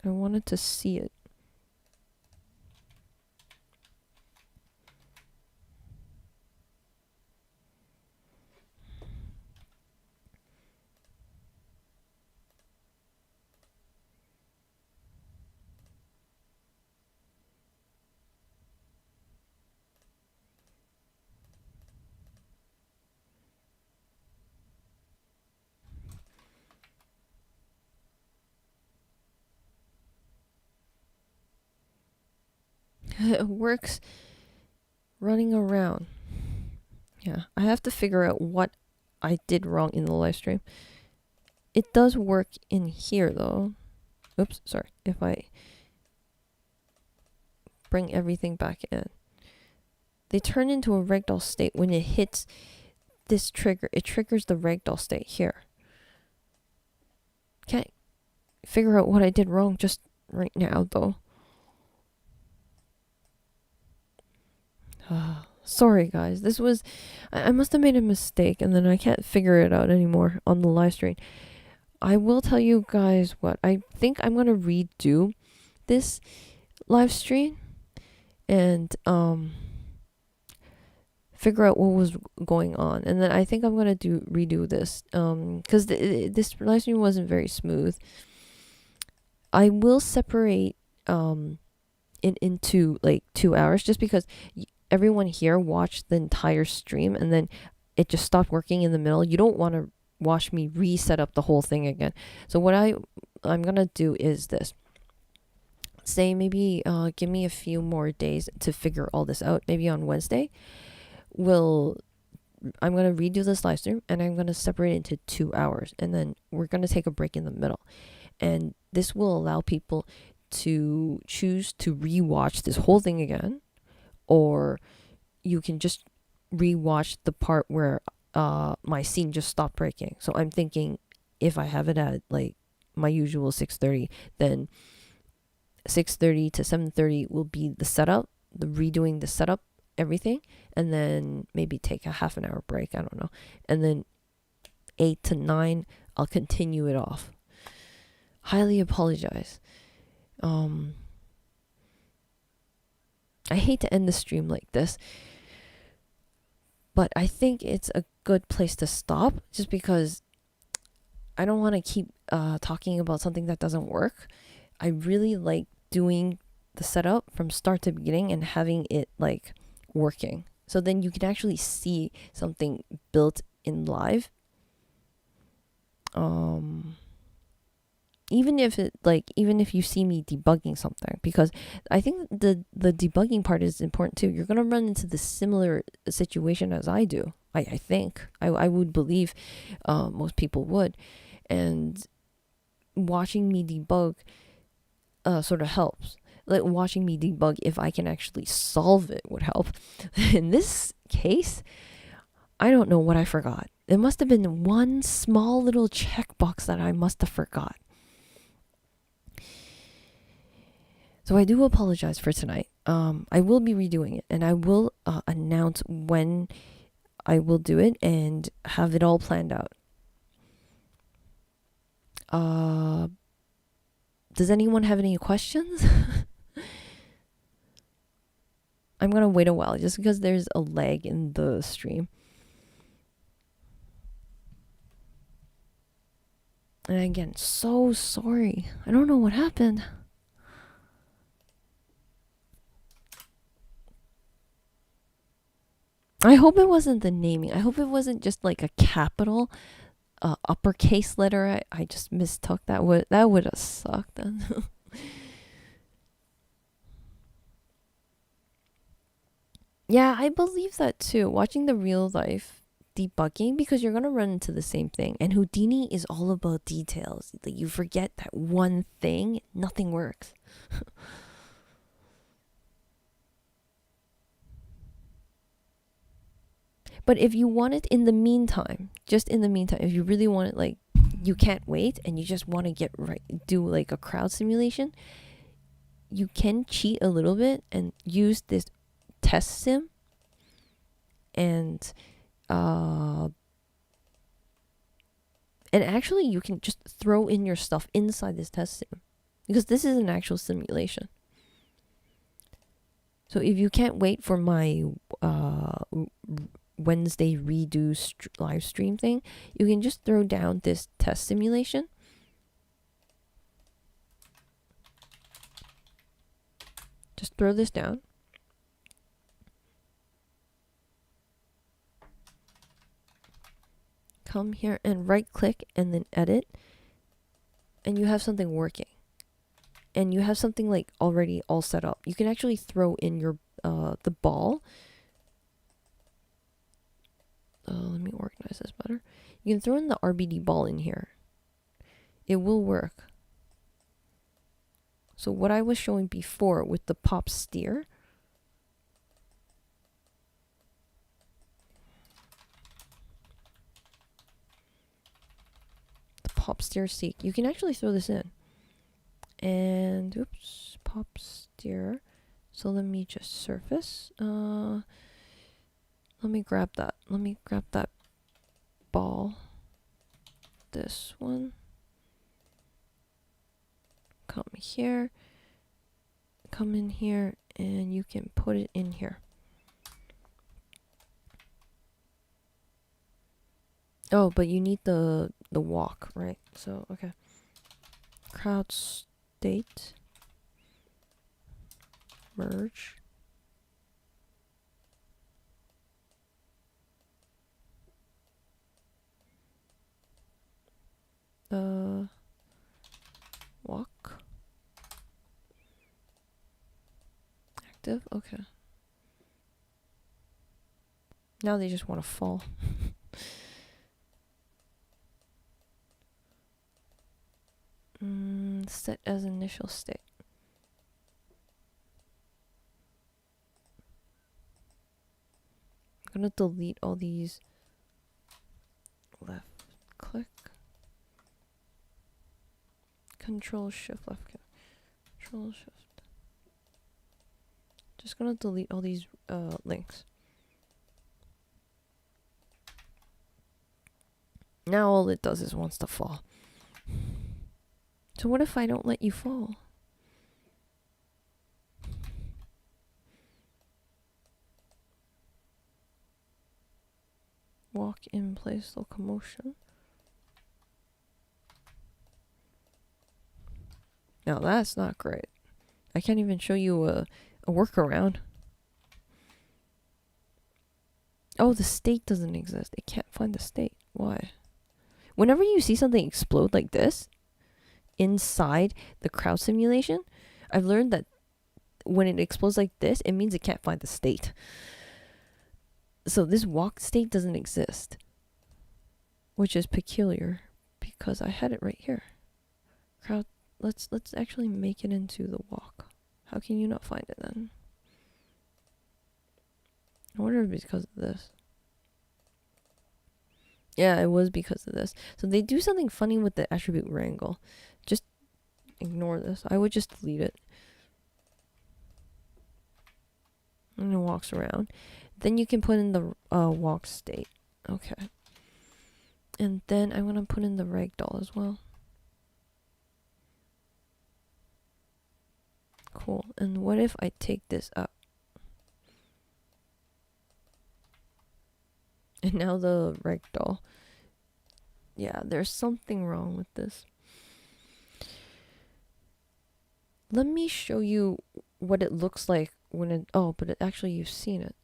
I wanted to see it. It works running around. Yeah, I have to figure out what I did wrong in the live stream. It does work in here though. Oops, sorry. If I bring everything back in, they turn into a Ragdoll state when it hits this trigger. It triggers the Ragdoll state here. Can't figure out what I did wrong just right now though. Sorry guys, this was... I must have made a mistake and then I can't figure it out anymore on the live stream. I will tell you guys what, I think I'm gonna redo this live stream and figure out what was going on, and then I think I'm gonna redo this because this live stream wasn't very smooth. I will separate it into like 2 hours just because everyone here watched the entire stream and then it just stopped working in the middle. You don't want to watch me reset up the whole thing again. So what I'm gonna do is this. Say maybe give me a few more days to figure all this out. Maybe on Wednesday, I'm gonna redo this live stream and I'm gonna separate it into 2 hours, and then we're gonna take a break in the middle, and this will allow people to choose to rewatch this whole thing again, or you can just rewatch the part where my scene just stopped breaking. So I'm thinking if I have it at like my usual 6:30, then 6:30 to 7:30 will be the setup, the redoing the setup, everything, and then maybe take a half an hour break, I don't know, and then 8 to 9 I'll continue it off. Highly apologize. I hate to end the stream like this, but I think it's a good place to stop just because I don't want to keep talking about something that doesn't work. I really like doing the setup from start to beginning and having it like working. So then you can actually see something built in live. Even if you see me debugging something, because I think the debugging part is important too. You're gonna run into the similar situation as I do. I think I would believe most people would, and watching me debug sort of helps. Like watching me debug, if I can actually solve it, would help. In this case, I don't know what I forgot. It must have been one small little checkbox that I must have forgot. So I do apologize for tonight. I will be redoing it, and I will announce when I will do it and have it all planned out. Does anyone have any questions? I'm gonna wait a while just because there's a lag in the stream. And again, so sorry. I don't know what happened. I hope it wasn't the naming. I hope it wasn't just like a capital uppercase letter. I just mistook that. That would have sucked then. Yeah, I believe that too. Watching the real life debugging, because you're gonna run into the same thing. And Houdini is all about details. Like, you forget that one thing, nothing works. But if you want it in the meantime, just in the meantime, if you really want it, like, you can't wait and you just want to get right, do like a crowd simulation, you can cheat a little bit and use this test sim, and actually you can just throw in your stuff inside this test sim, because this is an actual simulation. So if you can't wait for my Wednesday redo live stream thing, you can just throw down this test simulation. Just throw this down. Come here and right click and then edit. And you have something working. And you have something like already all set up. You can actually throw in your the ball. Let me organize this better. You can throw in the RBD ball in here. It will work. So what I was showing before with the pop steer, pop steer seek, you can actually throw this in. And oops, pop steer. So let me just surface. Let me grab that. Let me grab that ball. This one. Come here. Come in here, and you can put it in here. Oh, but you need the walk, right? So okay. Crowd state. Merge. Walk. Active, okay. Now they just want to fall. Set as initial state. I'm gonna delete all these. Left click. Control shift left click. Control shift. Just gonna delete all these links. Now all it does is wants to fall. So what if I don't let you fall? Walk in place locomotion. Now that's not great. I can't even show you a workaround. Oh, the state doesn't exist. It can't find the state. Why? Whenever you see something explode like this inside the crowd simulation, I've learned that when it explodes like this, it means it can't find the state. So this walk state doesn't exist, which is peculiar because I had it right here. Crowd. Let's actually make it into the walk. How can you not find it then? I wonder if it's because of this. Yeah, it was because of this. So they do something funny with the attribute wrangle. Just ignore this. I would just delete it. And it walks around. Then you can put in the walk state. Okay. And then I'm going to put in the ragdoll as well. Cool. And what if I take this up? And now the Ragdoll. Yeah, there's something wrong with this. Let me show you what it looks like when it... Oh, but actually you've seen it.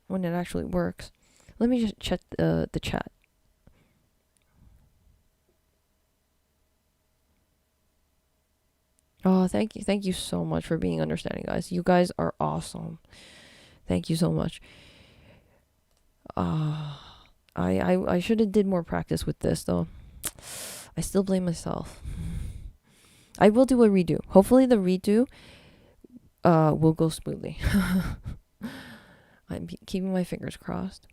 When it actually works. Let me just check the chat. Oh, thank you. Thank you so much for being understanding, guys. You guys are awesome. Thank you so much. I should have did more practice with this though. I still blame myself. I will do a redo. Hopefully the redo will go smoothly. I'm keeping my fingers crossed.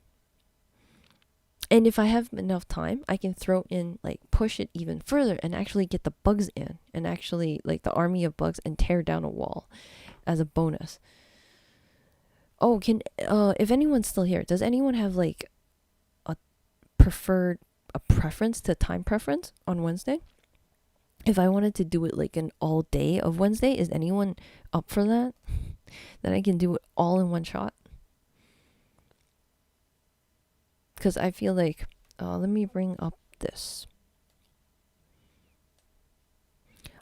And if I have enough time, I can throw in, like, push it even further and actually get the bugs in. And actually, like, the army of bugs and tear down a wall as a bonus. Oh, if anyone's still here, does anyone have, like, a preference to time preference on Wednesday? If I wanted to do it, like, an all day of Wednesday, is anyone up for that? Then I can do it all in one shot? Because I feel like, let me bring up this.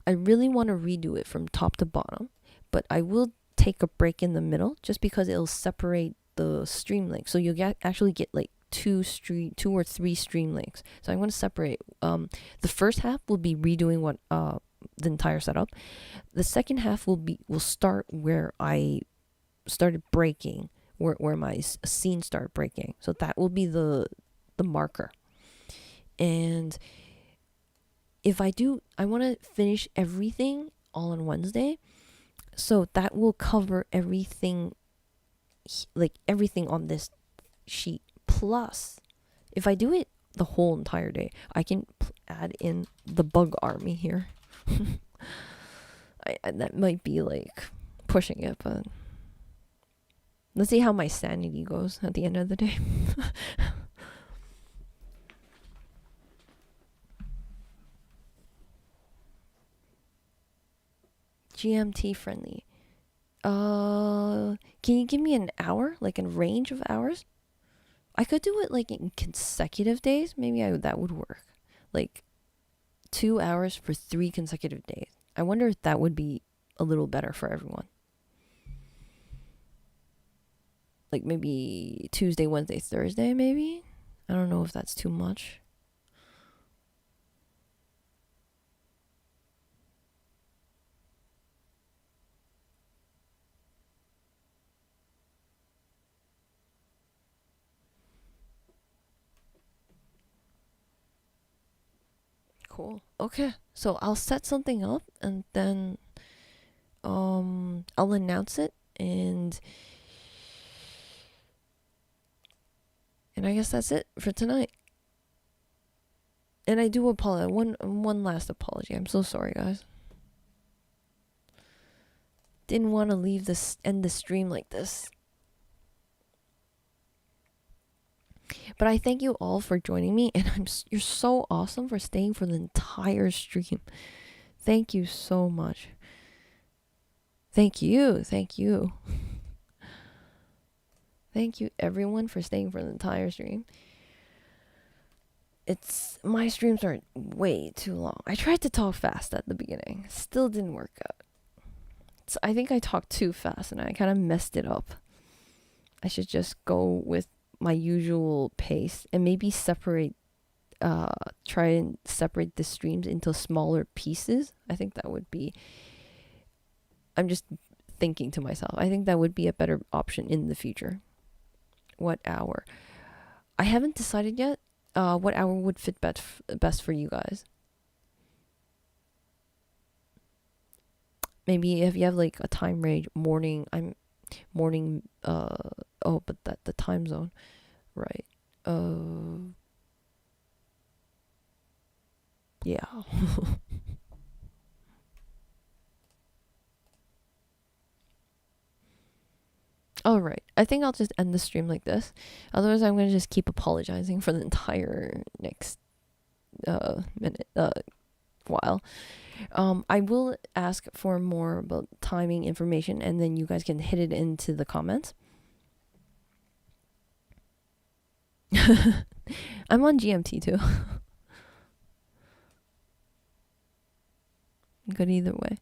I really want to redo it from top to bottom, but I will take a break in the middle just because it'll separate the stream links. So you'll actually get like two or three stream links. So I'm going to separate. The first half will be redoing what the entire setup. The second half will start where I started breaking. Where my scene started breaking. So that will be the marker. And if I want to finish everything all on Wednesday. So that will cover everything, like everything on this sheet. Plus, if I do it the whole entire day, I can add in the bug army here. That might be like pushing it, but... Let's see how my sanity goes at the end of the day. GMT friendly. Can you give me an hour? Like a range of hours? I could do it like in consecutive days. Maybe that would work. Like 2 hours for 3 consecutive days. I wonder if that would be a little better for everyone. Like maybe Tuesday, Wednesday, Thursday, maybe? I don't know if that's too much. Cool. Okay. So I'll set something up and then I'll announce it and I guess that's it for tonight. And I do apologize. One last apology. I'm so sorry, guys. Didn't want to end the stream like this. But I thank you all for joining me, and you're so awesome for staying for the entire stream. Thank you so much. Thank you. Thank you everyone for staying for the entire stream. My streams are way too long. I tried to talk fast at the beginning. Still didn't work out. I think I talked too fast and I kind of messed it up. I should just go with my usual pace and maybe try and separate the streams into smaller pieces. I think that would be... I'm just thinking to myself. I think that would be a better option in the future. What hour? I haven't decided yet what hour would fit best for you guys. Maybe if you have like a time range, morning, but the time zone, right? Yeah. Alright, I think I'll just end the stream like this. Otherwise, I'm gonna just keep apologizing for the entire next minute while. I will ask for more about timing information, and then you guys can hit it into the comments. I'm on GMT too. Good either way.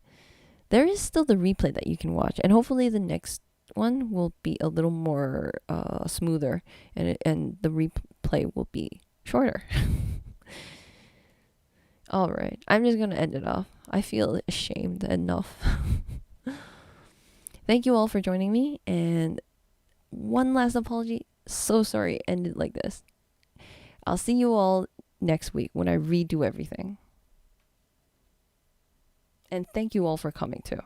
There is still the replay that you can watch, and hopefully the next one will be a little more smoother, and the replay will be shorter. All right, I'm just gonna end it off. I feel ashamed enough. Thank you all for joining me, and one last apology. So sorry it ended like this. I'll see you all next week when I redo everything. And thank you all for coming too.